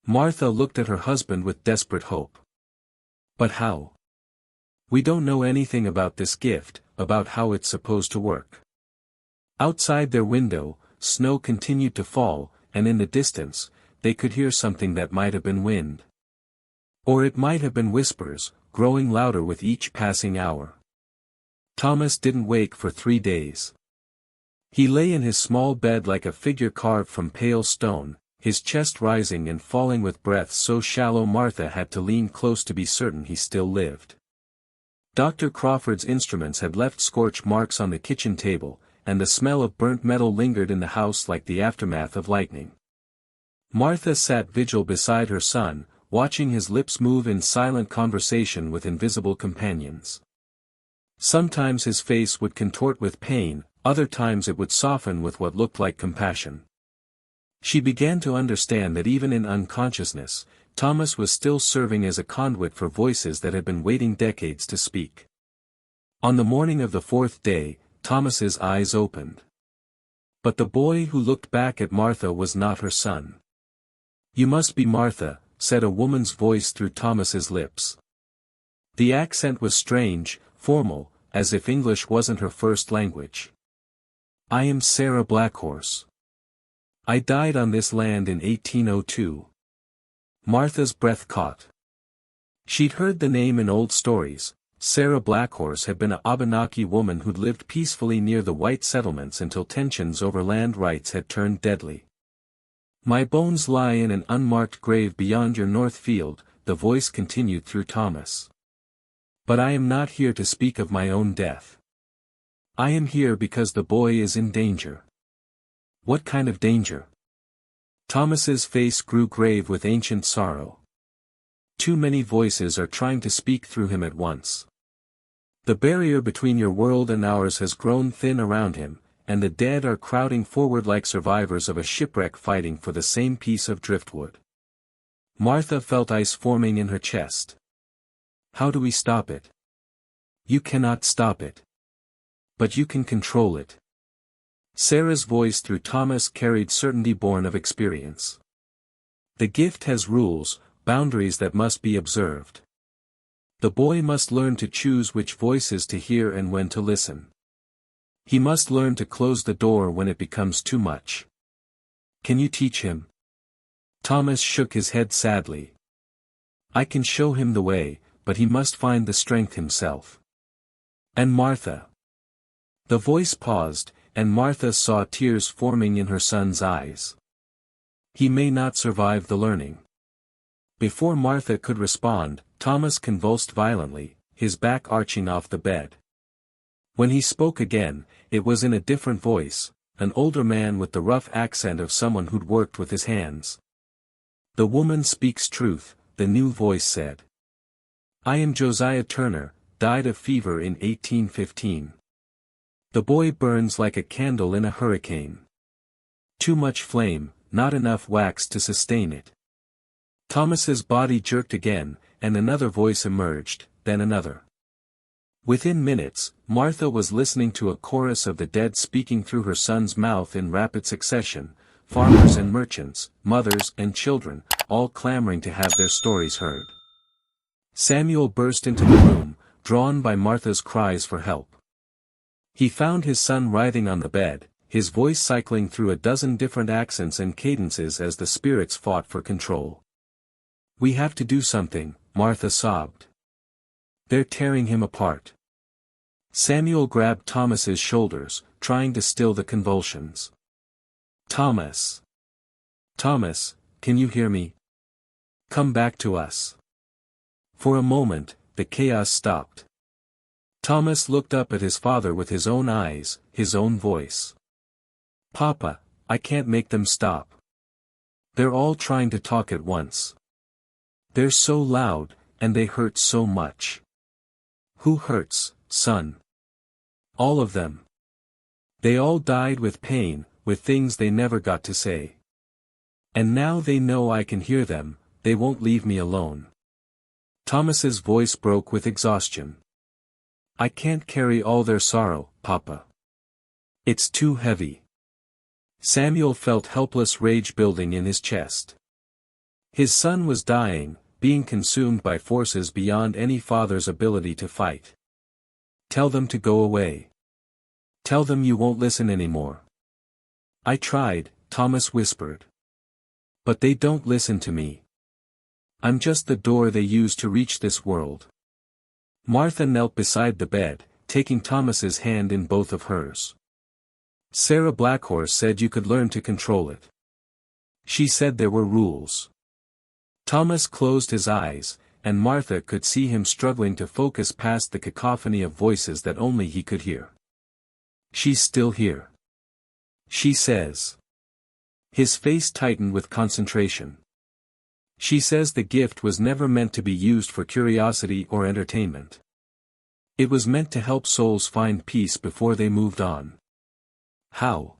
Martha looked at her husband with desperate hope. "But how? We don't know anything about this gift, about how it's supposed to work." Outside their window, snow continued to fall, and in the distance, they could hear something that might have been wind. Or it might have been whispers, growing louder with each passing hour. Thomas didn't wake for 3 days. He lay in his small bed like a figure carved from pale stone, his chest rising and falling with breaths so shallow Martha had to lean close to be certain he still lived. Dr. Crawford's instruments had left scorch marks on the kitchen table, and the smell of burnt metal lingered in the house like the aftermath of lightning. Martha sat vigil beside her son, watching his lips move in silent conversation with invisible companions. Sometimes his face would contort with pain, other times it would soften with what looked like compassion. She began to understand that even in unconsciousness, Thomas was still serving as a conduit for voices that had been waiting decades to speak. On the morning of the 4th day, Thomas's eyes opened. But the boy who looked back at Martha was not her son. "You must be Martha," said a woman's voice through Thomas's lips. The accent was strange, formal, as if English wasn't her first language. "I am Sarah Blackhorse. I died on this land in 1802. Martha's breath caught. She'd heard the name in old stories. Sarah Blackhorse had been a Abenaki woman who'd lived peacefully near the white settlements until tensions over land rights had turned deadly. "My bones lie in an unmarked grave beyond your north field," the voice continued through Thomas. "But I am not here to speak of my own death. I am here because the boy is in danger." "What kind of danger?" Thomas's face grew grave with ancient sorrow. "Too many voices are trying to speak through him at once. The barrier between your world and ours has grown thin around him, and the dead are crowding forward like survivors of a shipwreck fighting for the same piece of driftwood." Martha felt ice forming in her chest. "How do we stop it?" "You cannot stop it. But you can control it." Sarah's voice through Thomas carried certainty born of experience. "The gift has rules, boundaries that must be observed. The boy must learn to choose which voices to hear and when to listen. He must learn to close the door when it becomes too much." "Can you teach him?" Thomas shook his head sadly. "I can show him the way, but he must find the strength himself." "And Martha?" The voice paused, and Martha saw tears forming in her son's eyes. "He may not survive the learning." Before Martha could respond, Thomas convulsed violently, his back arching off the bed. When he spoke again, it was in a different voice, an older man with the rough accent of someone who'd worked with his hands. "The woman speaks truth," the new voice said. "I am Josiah Turner, died of fever in 1815. The boy burns like a candle in a hurricane. Too much flame, not enough wax to sustain it." Thomas's body jerked again, and another voice emerged, then another. Within minutes, Martha was listening to a chorus of the dead speaking through her son's mouth in rapid succession, farmers and merchants, mothers and children, all clamoring to have their stories heard. Samuel burst into the room, drawn by Martha's cries for help. He found his son writhing on the bed, his voice cycling through a dozen different accents and cadences as the spirits fought for control. "We have to do something," Martha sobbed. "They're tearing him apart." Samuel grabbed Thomas's shoulders, trying to still the convulsions. "Thomas! Thomas, can you hear me? Come back to us." For a moment, the chaos stopped. Thomas looked up at his father with his own eyes, his own voice. "Papa, I can't make them stop. They're all trying to talk at once. They're so loud, and they hurt so much." "Who hurts, son?" "All of them. They all died with pain, with things they never got to say. And now they know I can hear them, they won't leave me alone." Thomas's voice broke with exhaustion. "I can't carry all their sorrow, Papa. It's too heavy." Samuel felt helpless rage building in his chest. His son was dying, being consumed by forces beyond any father's ability to fight. "Tell them to go away. Tell them you won't listen anymore." "I tried," Thomas whispered. "But they don't listen to me. I'm just the door they use to reach this world." Martha knelt beside the bed, taking Thomas's hand in both of hers. "Sarah Blackhorse said you could learn to control it. She said there were rules." Thomas closed his eyes, and Martha could see him struggling to focus past the cacophony of voices that only he could hear. "She's still here. She says." His face tightened with concentration. "She says the gift was never meant to be used for curiosity or entertainment. It was meant to help souls find peace before they moved on." "How?"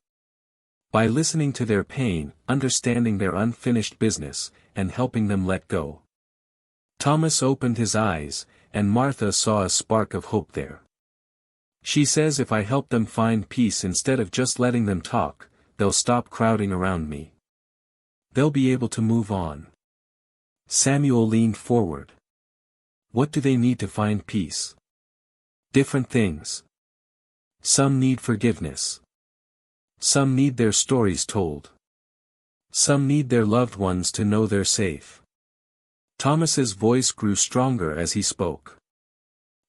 "By listening to their pain, understanding their unfinished business, and helping them let go." Thomas opened his eyes, and Martha saw a spark of hope there. "She says if I help them find peace instead of just letting them talk, they'll stop crowding around me. They'll be able to move on." Samuel leaned forward. "What do they need to find peace?" "Different things. Some need forgiveness. Some need their stories told. Some need their loved ones to know they're safe." Thomas's voice grew stronger as he spoke.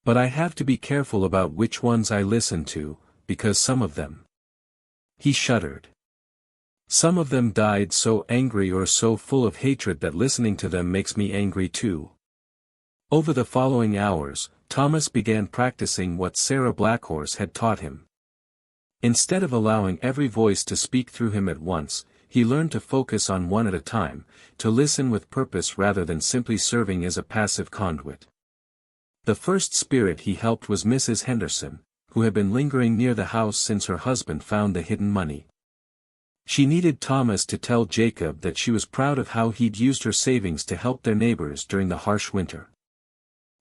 "But I have to be careful about which ones I listen to, because some of them..." He shuddered. "Some of them died so angry or so full of hatred that listening to them makes me angry too." Over the following hours, Thomas began practicing what Sarah Blackhorse had taught him. Instead of allowing every voice to speak through him at once, he learned to focus on one at a time, to listen with purpose rather than simply serving as a passive conduit. The first spirit he helped was Mrs. Henderson, who had been lingering near the house since her husband found the hidden money. She needed Thomas to tell Jacob that she was proud of how he'd used her savings to help their neighbors during the harsh winter.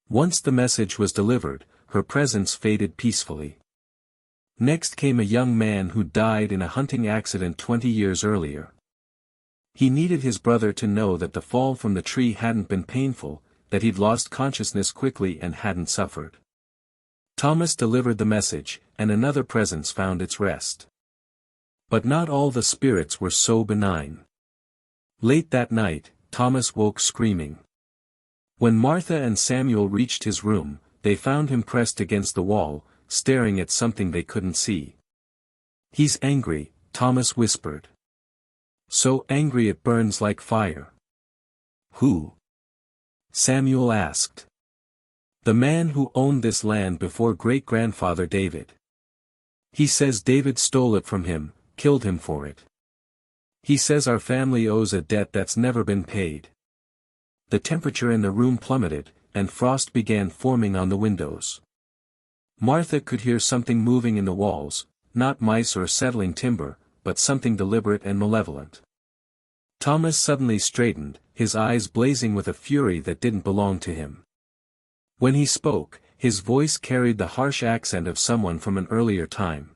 Once the message was delivered, her presence faded peacefully. Next came a young man who died in a hunting accident 20 years earlier. He needed his brother to know that the fall from the tree hadn't been painful, that he'd lost consciousness quickly and hadn't suffered. Thomas delivered the message, and another presence found its rest. But not all the spirits were so benign. Late that night, Thomas woke screaming. When Martha and Samuel reached his room, they found him pressed against the wall, staring at something they couldn't see. "He's angry," Thomas whispered. "So angry it burns like fire." "Who?" Samuel asked. "The man who owned this land before great-grandfather David. He says David stole it from him, killed him for it. He says our family owes a debt that's never been paid." The temperature in the room plummeted, and frost began forming on the windows. Martha could hear something moving in the walls, not mice or settling timber, but something deliberate and malevolent. Thomas suddenly straightened, his eyes blazing with a fury that didn't belong to him. When he spoke, His voice carried the harsh accent of someone from an earlier time.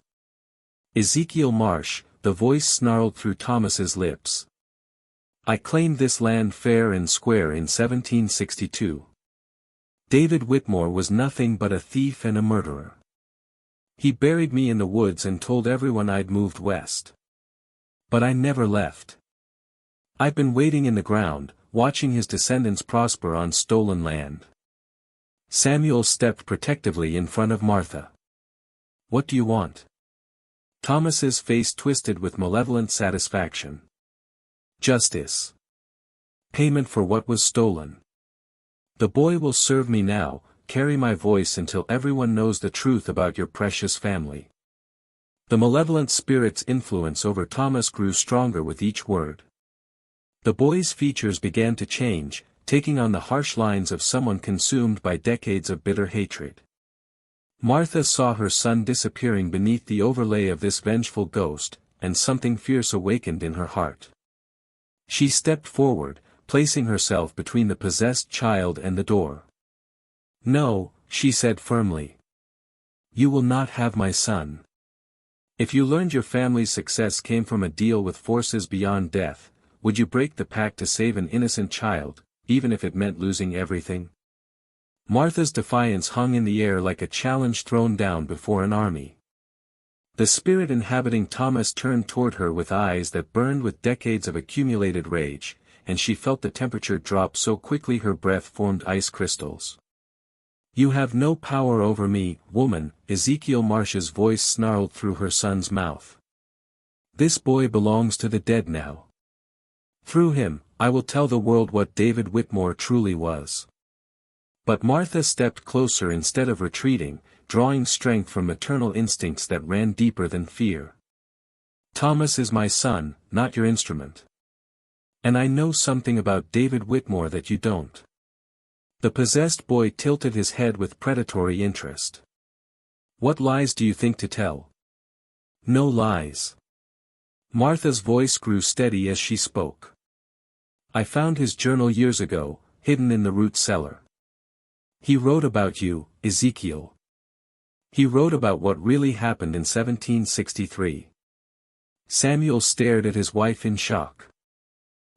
Ezekiel Marsh, the voice snarled through Thomas's lips. I claimed this land fair and square in 1762. David Whitmore was nothing but a thief and a murderer. He buried me in the woods and told everyone I'd moved west. But I never left. I've been waiting in the ground, watching his descendants prosper on stolen land. Samuel stepped protectively in front of Martha. What do you want? Thomas's face twisted with malevolent satisfaction. Justice. Payment for what was stolen. The boy will serve me now, carry my voice until everyone knows the truth about your precious family. The malevolent spirit's influence over Thomas grew stronger with each word. The boy's features began to change, taking on the harsh lines of someone consumed by decades of bitter hatred. Martha saw her son disappearing beneath the overlay of this vengeful ghost, and something fierce awakened in her heart. She stepped forward, placing herself between the possessed child and the door. No, she said firmly. You will not have my son. If you learned your family's success came from a deal with forces beyond death, would you break the pact to save an innocent child, even if it meant losing everything? Martha's defiance hung in the air like a challenge thrown down before an army. The spirit inhabiting Thomas turned toward her with eyes that burned with decades of accumulated rage, and she felt the temperature drop so quickly her breath formed ice crystals. You have no power over me, woman, Ezekiel Marsh's voice snarled through her son's mouth. This boy belongs to the dead now. Through him, I will tell the world what David Whitmore truly was. But Martha stepped closer instead of retreating, drawing strength from maternal instincts that ran deeper than fear. Thomas is my son, not your instrument. And I know something about David Whitmore that you don't. The possessed boy tilted his head with predatory interest. What lies do you think to tell? No lies. Martha's voice grew steady as she spoke. I found his journal years ago, hidden in the root cellar. He wrote about you, Ezekiel. He wrote about what really happened in 1763. Samuel stared at his wife in shock.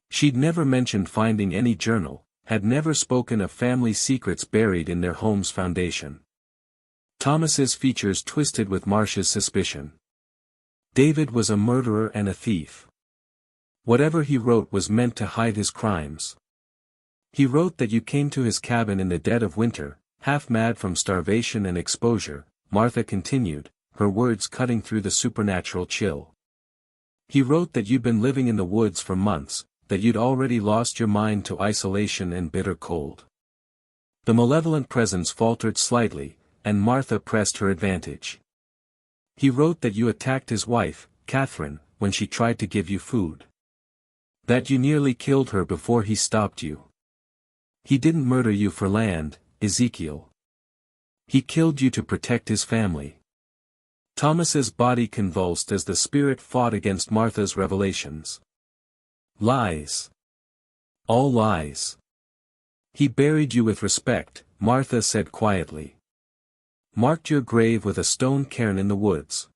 She'd never mentioned finding any journal, had never spoken of family secrets buried in their home's foundation. Thomas's features twisted with Marsh's suspicion. David was a murderer and a thief. Whatever he wrote was meant to hide his crimes. He wrote that you came to his cabin in the dead of winter, half mad from starvation and exposure, Martha continued, her words cutting through the supernatural chill. He wrote that you'd been living in the woods for months, that you'd already lost your mind to isolation and bitter cold. The malevolent presence faltered slightly, and Martha pressed her advantage. He wrote that you attacked his wife, Catherine, when she tried to give you food. That you nearly killed her before he stopped you. He didn't murder you for land, Ezekiel. He killed you to protect his family. Thomas's body convulsed as the spirit fought against Martha's revelations. Lies. All lies. He buried you with respect, Martha said quietly. Marked your grave with a stone cairn in the woods.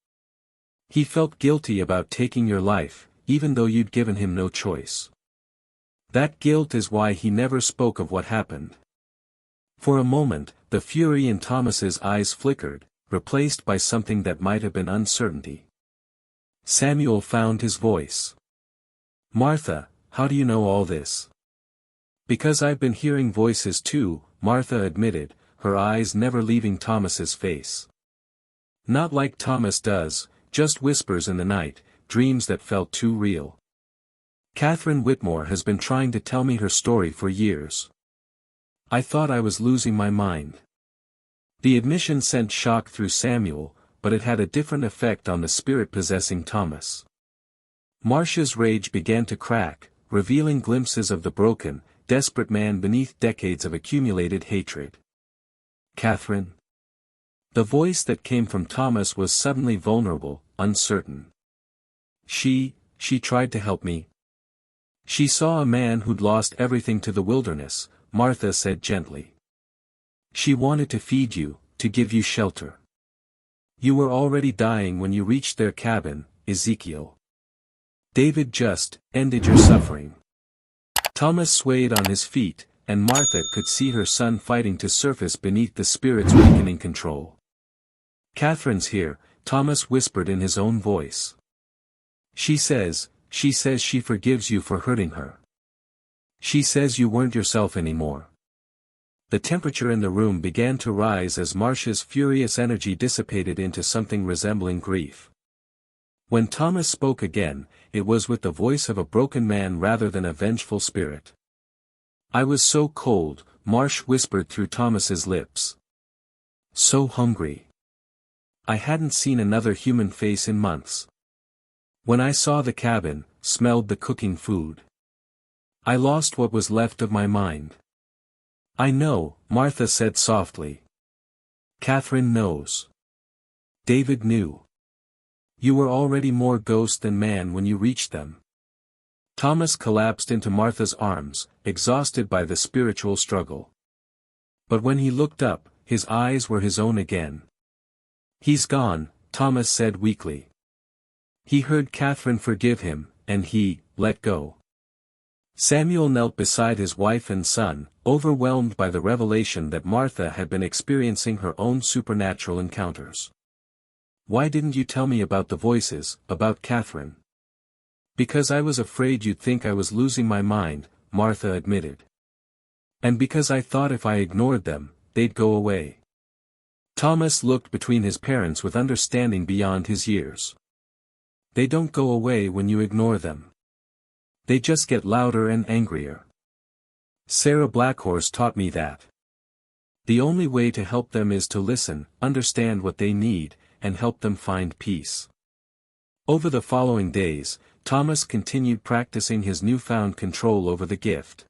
He felt guilty about taking your life, even though you'd given him no choice. That guilt is why he never spoke of what happened. For a moment, the fury in Thomas's eyes flickered, replaced by something that might have been uncertainty. Samuel found his voice. Martha, how do you know all this? Because I've been hearing voices too, Martha admitted, her eyes never leaving Thomas's face. Not like Thomas does, just whispers in the night, dreams that felt too real. Catherine Whitmore has been trying to tell me her story for years. I thought I was losing my mind. The admission sent shock through Samuel, but it had a different effect on the spirit possessing Thomas. Marsh's rage began to crack, revealing glimpses of the broken, desperate man beneath decades of accumulated hatred. Catherine? The voice that came from Thomas was suddenly vulnerable, uncertain. She tried to help me. She saw a man who'd lost everything to the wilderness, Martha said gently. She wanted to feed you, to give you shelter. You were already dying when you reached their cabin, Ezekiel. David just ended your suffering. Thomas swayed on his feet, and Martha could see her son fighting to surface beneath the spirit's weakening control. Catherine's here, Thomas whispered in his own voice. She says she forgives you for hurting her. She says you weren't yourself anymore. The temperature in the room began to rise as Marcia's furious energy dissipated into something resembling grief. When Thomas spoke again, it was with the voice of a broken man rather than a vengeful spirit. I was so cold, Marsh whispered through Thomas's lips. So hungry. I hadn't seen another human face in months. When I saw the cabin, smelled the cooking food, I lost what was left of my mind. I know, Martha said softly. Catherine knows. David knew. You were already more ghost than man when you reached them. Thomas collapsed into Martha's arms, exhausted by the spiritual struggle. But when he looked up, his eyes were his own again. He's gone, Thomas said weakly. He heard Catherine forgive him, and he let go. Samuel knelt beside his wife and son, overwhelmed by the revelation that Martha had been experiencing her own supernatural encounters. Why didn't you tell me about the voices, about Catherine? Because I was afraid you'd think I was losing my mind, Martha admitted. And because I thought if I ignored them, they'd go away. Thomas looked between his parents with understanding beyond his years. They don't go away when you ignore them. They just get louder and angrier. Sarah Blackhorse taught me that. The only way to help them is to listen, understand what they need, and help them find peace. Over the following days, Thomas continued practicing his newfound control over the gift.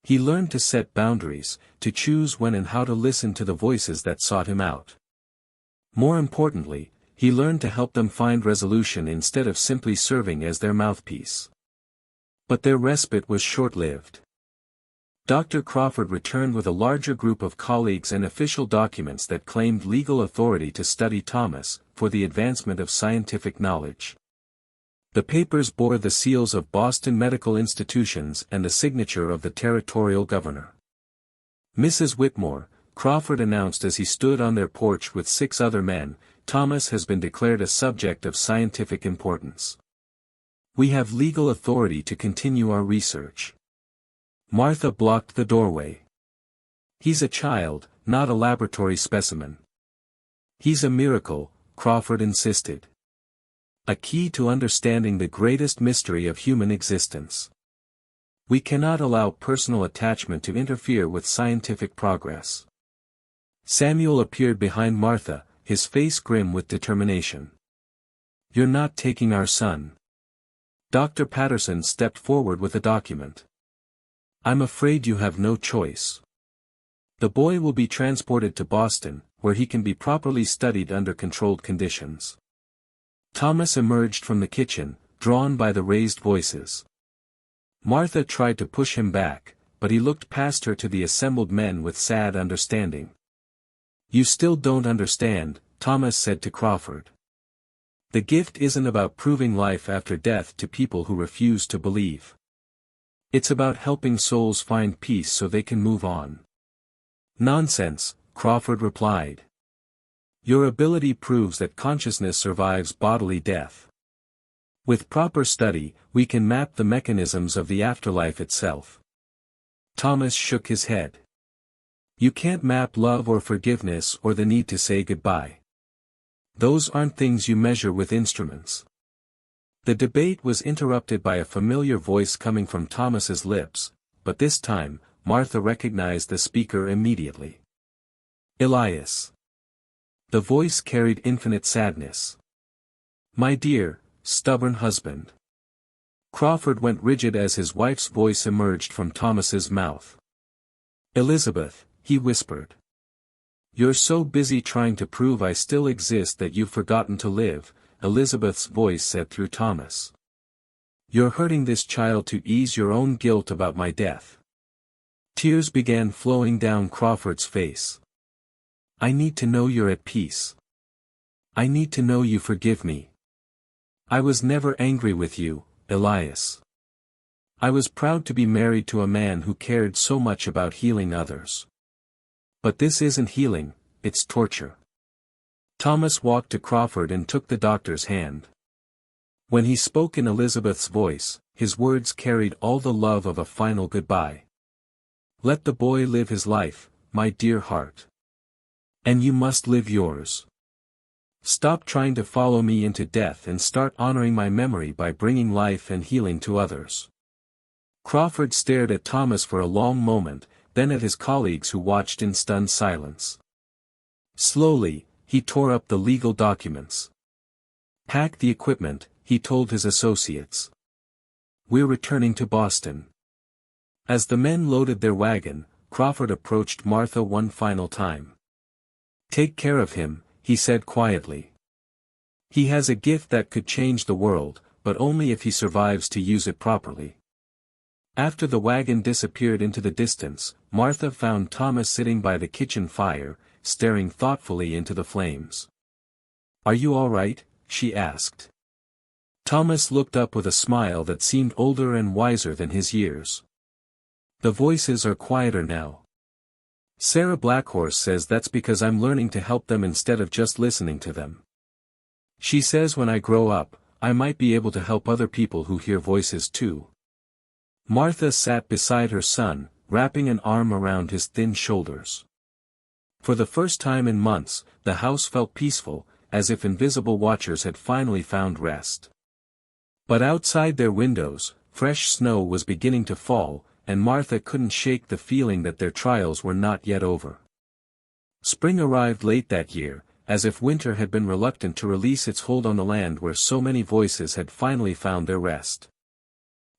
He learned to set boundaries, to choose when and how to listen to the voices that sought him out. More importantly, he learned to help them find resolution instead of simply serving as their mouthpiece. But their respite was short-lived. Dr. Crawford returned with a larger group of colleagues and official documents that claimed legal authority to study Thomas, for the advancement of scientific knowledge. The papers bore the seals of Boston medical institutions and the signature of the territorial governor. Mrs. Whitmore, Crawford announced as he stood on their porch with 6 other men, Thomas has been declared a subject of scientific importance. We have legal authority to continue our research. Martha blocked the doorway. He's a child, not a laboratory specimen. He's a miracle, Crawford insisted. A key to understanding the greatest mystery of human existence. We cannot allow personal attachment to interfere with scientific progress. Samuel appeared behind Martha, his face grim with determination. You're not taking our son. Dr. Patterson stepped forward with a document. I'm afraid you have no choice. The boy will be transported to Boston, where he can be properly studied under controlled conditions. Thomas emerged from the kitchen, drawn by the raised voices. Martha tried to push him back, but he looked past her to the assembled men with sad understanding. You still don't understand, Thomas said to Crawford. The gift isn't about proving life after death to people who refuse to believe. It's about helping souls find peace so they can move on. Nonsense, Crawford replied. Your ability proves that consciousness survives bodily death. With proper study, we can map the mechanisms of the afterlife itself. Thomas shook his head. You can't map love or forgiveness or the need to say goodbye. Those aren't things you measure with instruments. The debate was interrupted by a familiar voice coming from Thomas's lips, but this time, Martha recognized the speaker immediately. Elias. The voice carried infinite sadness. My dear, stubborn husband. Crawford went rigid as his wife's voice emerged from Thomas's mouth. Elizabeth, he whispered. You're so busy trying to prove I still exist that you've forgotten to live, Elizabeth's voice said through Thomas. You're hurting this child to ease your own guilt about my death. Tears began flowing down Crawford's face. "I need to know you're at peace. I need to know you forgive me. I was never angry with you, Elias. I was proud to be married to a man who cared so much about healing others. But this isn't healing, it's torture." Thomas walked to Crawford and took the doctor's hand. When he spoke in Elizabeth's voice, his words carried all the love of a final goodbye. "Let the boy live his life, my dear heart. And you must live yours. Stop trying to follow me into death and start honoring my memory by bringing life and healing to others." Crawford stared at Thomas for a long moment, then at his colleagues who watched in stunned silence. Slowly, he tore up the legal documents. "Pack the equipment," he told his associates. "We're returning to Boston." As the men loaded their wagon, Crawford approached Martha one final time. "Take care of him," he said quietly. "He has a gift that could change the world, but only if he survives to use it properly." After the wagon disappeared into the distance, Martha found Thomas sitting by the kitchen fire, staring thoughtfully into the flames. "Are you all right?" she asked. Thomas looked up with a smile that seemed older and wiser than his years. "The voices are quieter now. Sarah Blackhorse says that's because I'm learning to help them instead of just listening to them. She says when I grow up, I might be able to help other people who hear voices too." Martha sat beside her son, wrapping an arm around his thin shoulders. For the first time in months, the house felt peaceful, as if invisible watchers had finally found rest. But outside their windows, fresh snow was beginning to fall, and Martha couldn't shake the feeling that their trials were not yet over. Spring arrived late that year, as if winter had been reluctant to release its hold on the land where so many voices had finally found their rest.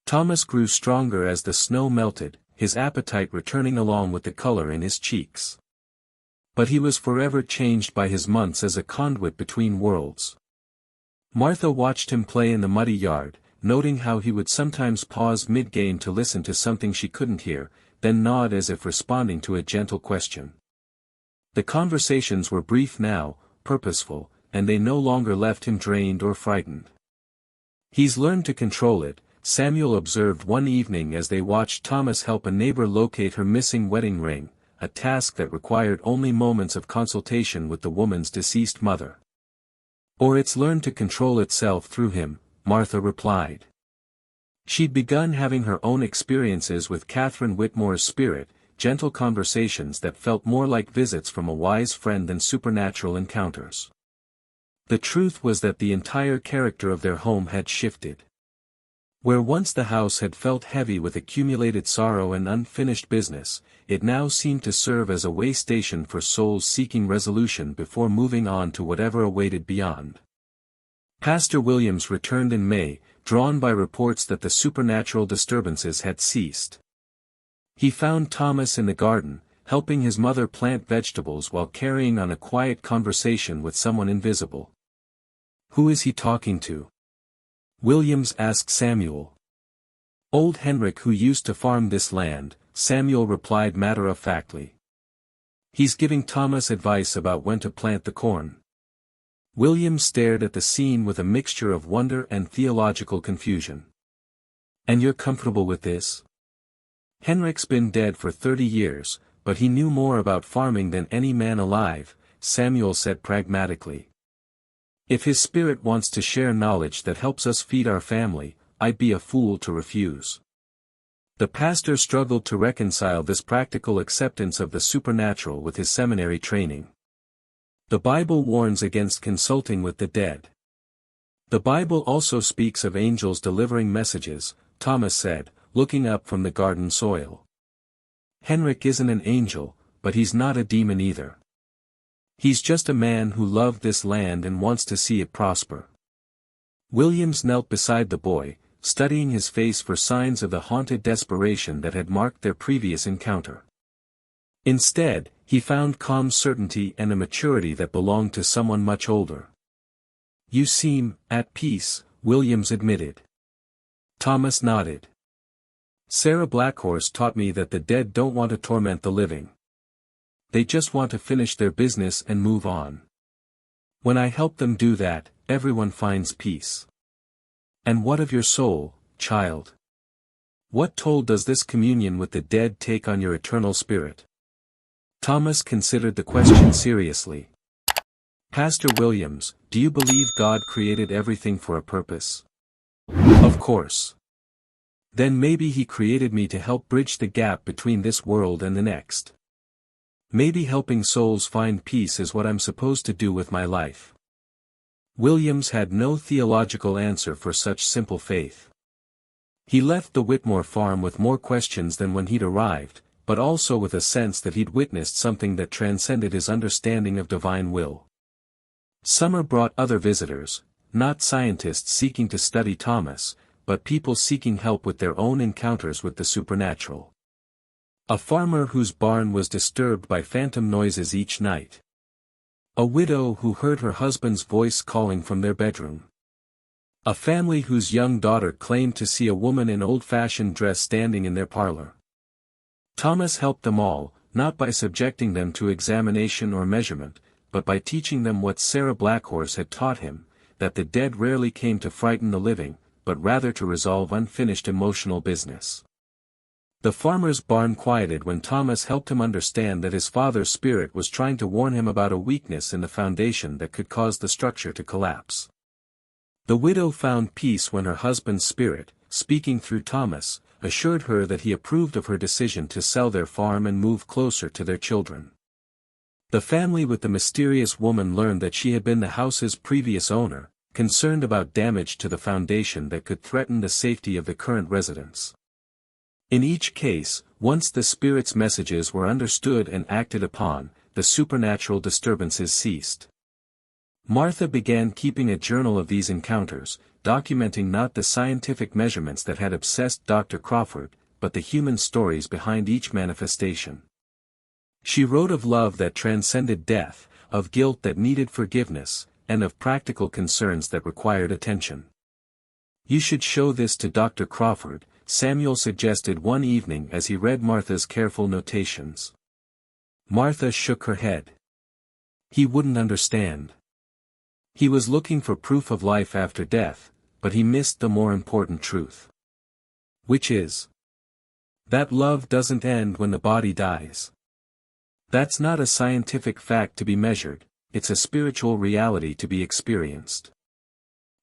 Thomas grew stronger as the snow melted, his appetite returning along with the color in his cheeks. But he was forever changed by his months as a conduit between worlds. Martha watched him play in the muddy yard, noting how he would sometimes pause mid-game to listen to something she couldn't hear, then nod as if responding to a gentle question. The conversations were brief now, purposeful, and they no longer left him drained or frightened. "He's learned to control it," Samuel observed one evening as they watched Thomas help a neighbor locate her missing wedding ring, a task that required only moments of consultation with the woman's deceased mother. "Or it's learned to control itself through him," Martha replied. She'd begun having her own experiences with Catherine Whitmore's spirit, gentle conversations that felt more like visits from a wise friend than supernatural encounters. The truth was that the entire character of their home had shifted. Where once the house had felt heavy with accumulated sorrow and unfinished business, it now seemed to serve as a way station for souls seeking resolution before moving on to whatever awaited beyond. Pastor Williams returned in May, drawn by reports that the supernatural disturbances had ceased. He found Thomas in the garden, helping his mother plant vegetables while carrying on a quiet conversation with someone invisible. "Who is he talking to?" Williams asked Samuel. "Old Henrik who used to farm this land," Samuel replied matter-of-factly. "He's giving Thomas advice about when to plant the corn." Williams stared at the scene with a mixture of wonder and theological confusion. "And you're comfortable with this?" "Henrik's been dead for 30 years, but he knew more about farming than any man alive," Samuel said pragmatically. "If his spirit wants to share knowledge that helps us feed our family, I'd be a fool to refuse." The pastor struggled to reconcile this practical acceptance of the supernatural with his seminary training. "The Bible warns against consulting with the dead." "The Bible also speaks of angels delivering messages," Thomas said, looking up from the garden soil. "Henrik isn't an angel, but he's not a demon either. He's just a man who loved this land and wants to see it prosper." Williams knelt beside the boy, studying his face for signs of the haunted desperation that had marked their previous encounter. Instead, he found calm certainty and a maturity that belonged to someone much older. "You seem at peace," Williams admitted. Thomas nodded. Sarah Blackhorse taught me that the dead don't want to torment the living. They just want to finish their business and move on. When I help them do that, everyone finds peace. And what of your soul, child? What toll does this communion with the dead take on your eternal spirit? Thomas considered the question seriously. Pastor Williams, do you believe God created everything for a purpose? Of course. Then maybe He created me to help bridge the gap between this world and the next. Maybe helping souls find peace is what I'm supposed to do with my life. Williams had no theological answer for such simple faith. He left the Whitmore farm with more questions than when he'd arrived, but also with a sense that he'd witnessed something that transcended his understanding of divine will. Summer brought other visitors, not scientists seeking to study Thomas, but people seeking help with their own encounters with the supernatural. A farmer whose barn was disturbed by phantom noises each night. A widow who heard her husband's voice calling from their bedroom. A family whose young daughter claimed to see a woman in old-fashioned dress standing in their parlor. Thomas helped them all, not by subjecting them to examination or measurement, but by teaching them what Sarah Blackhorse had taught him, that the dead rarely came to frighten the living, but rather to resolve unfinished emotional business. The farmer's barn quieted when Thomas helped him understand that his father's spirit was trying to warn him about a weakness in the foundation that could cause the structure to collapse. The widow found peace when her husband's spirit, speaking through Thomas, assured her that he approved of her decision to sell their farm and move closer to their children. The family with the mysterious woman learned that she had been the house's previous owner, concerned about damage to the foundation that could threaten the safety of the current residents. In each case, once the spirit's messages were understood and acted upon, the supernatural disturbances ceased. Martha began keeping a journal of these encounters, documenting not the scientific measurements that had obsessed Dr. Crawford, but the human stories behind each manifestation. She wrote of love that transcended death, of guilt that needed forgiveness, and of practical concerns that required attention. "You should show this to Dr. Crawford," Samuel suggested one evening as he read Martha's careful notations. Martha shook her head. He wouldn't understand. He was looking for proof of life after death, but he missed the more important truth. Which is that love doesn't end when the body dies. That's not a scientific fact to be measured, it's a spiritual reality to be experienced.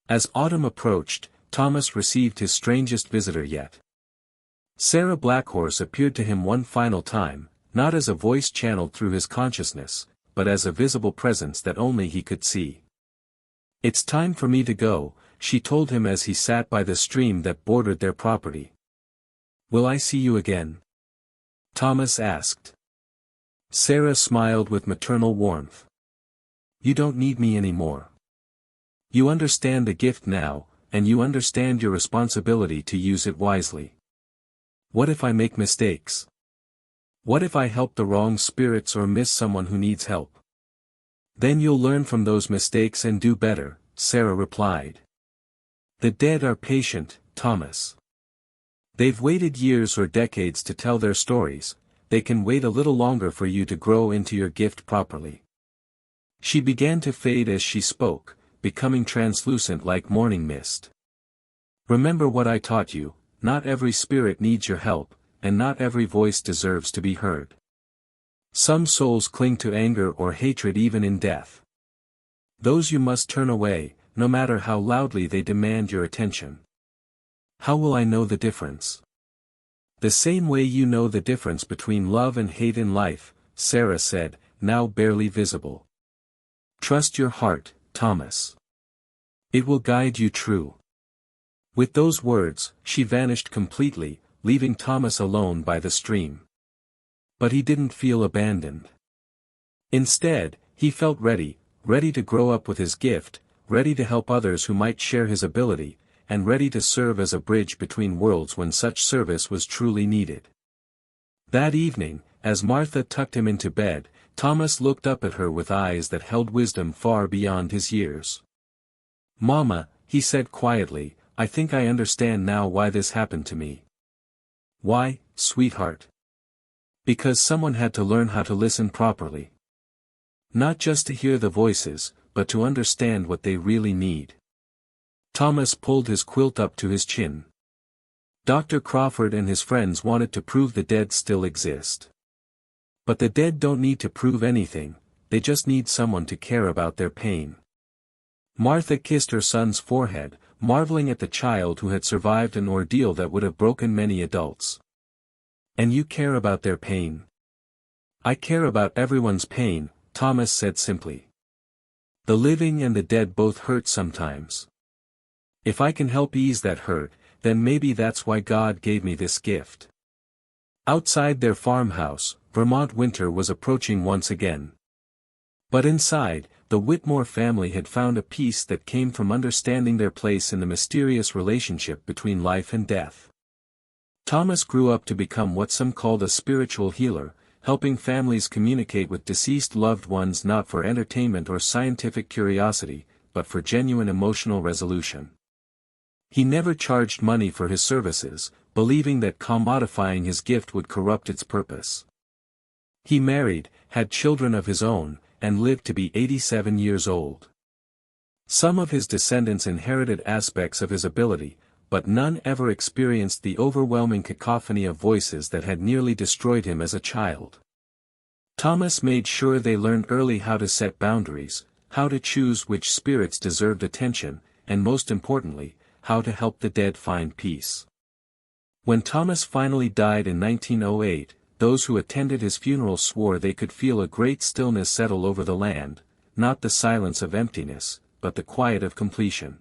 As autumn approached, Thomas received his strangest visitor yet. Sarah Blackhorse appeared to him one final time, not as a voice channeled through his consciousness, but as a visible presence that only he could see. "It's time for me to go," she told him as he sat by the stream that bordered their property. "Will I see you again?" Thomas asked. Sarah smiled with maternal warmth. "You don't need me anymore. You understand the gift now, and you understand your responsibility to use it wisely. What if I make mistakes? What if I help the wrong spirits or miss someone who needs help? Then you'll learn from those mistakes and do better," Sarah replied. "The dead are patient, Thomas. They've waited years or decades to tell their stories, they can wait a little longer for you to grow into your gift properly." She began to fade as she spoke, becoming translucent like morning mist. "Remember what I taught you, not every spirit needs your help, and not every voice deserves to be heard. Some souls cling to anger or hatred even in death. Those you must turn away, no matter how loudly they demand your attention." "How will I know the difference?" "The same way you know the difference between love and hate in life," Sarah said, now barely visible. "Trust your heart, Thomas. It will guide you true." With those words, she vanished completely, leaving Thomas alone by the stream. But he didn't feel abandoned. Instead, he felt ready to grow up with his gift, ready to help others who might share his ability, and ready to serve as a bridge between worlds when such service was truly needed. That evening, as Martha tucked him into bed, Thomas looked up at her with eyes that held wisdom far beyond his years. "Mama," he said quietly, "I think I understand now why this happened to me. Why, sweetheart? Because someone had to learn how to listen properly. Not just to hear the voices, but to understand what they really need. Thomas pulled his quilt up to his chin. Dr. Crawford and his friends wanted to prove the dead still exist. But the dead don't need to prove anything, they just need someone to care about their pain. Martha kissed her son's forehead, marveling at the child who had survived an ordeal that would have broken many adults. And you care about their pain? I care about everyone's pain, Thomas said simply. The living and the dead both hurt sometimes. If I can help ease that hurt, then maybe that's why God gave me this gift. Outside their farmhouse, Vermont winter was approaching once again. But inside, the Whitmore family had found a peace that came from understanding their place in the mysterious relationship between life and death. Thomas grew up to become what some called a spiritual healer, helping families communicate with deceased loved ones not for entertainment or scientific curiosity, but for genuine emotional resolution. He never charged money for his services, believing that commodifying his gift would corrupt its purpose. He married, had children of his own, and lived to be 87 years old. Some of his descendants inherited aspects of his ability, but none ever experienced the overwhelming cacophony of voices that had nearly destroyed him as a child. Thomas made sure they learned early how to set boundaries, how to choose which spirits deserved attention, and most importantly, how to help the dead find peace. When Thomas finally died in 1908, those who attended his funeral swore they could feel a great stillness settle over the land, not the silence of emptiness, but the quiet of completion.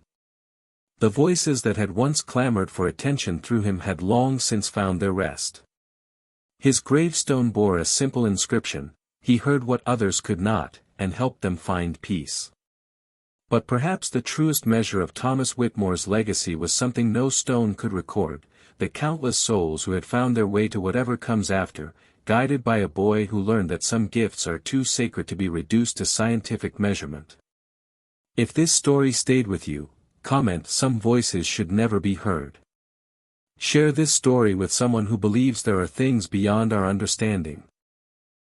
The voices that had once clamored for attention through him had long since found their rest. His gravestone bore a simple inscription: "He heard what others could not, and helped them find peace." But perhaps the truest measure of Thomas Whitmore's legacy was something no stone could record: the countless souls who had found their way to whatever comes after, guided by a boy who learned that some gifts are too sacred to be reduced to scientific measurement. If this story stayed with you, comment "Some voices should never be heard." Share this story with someone who believes there are things beyond our understanding.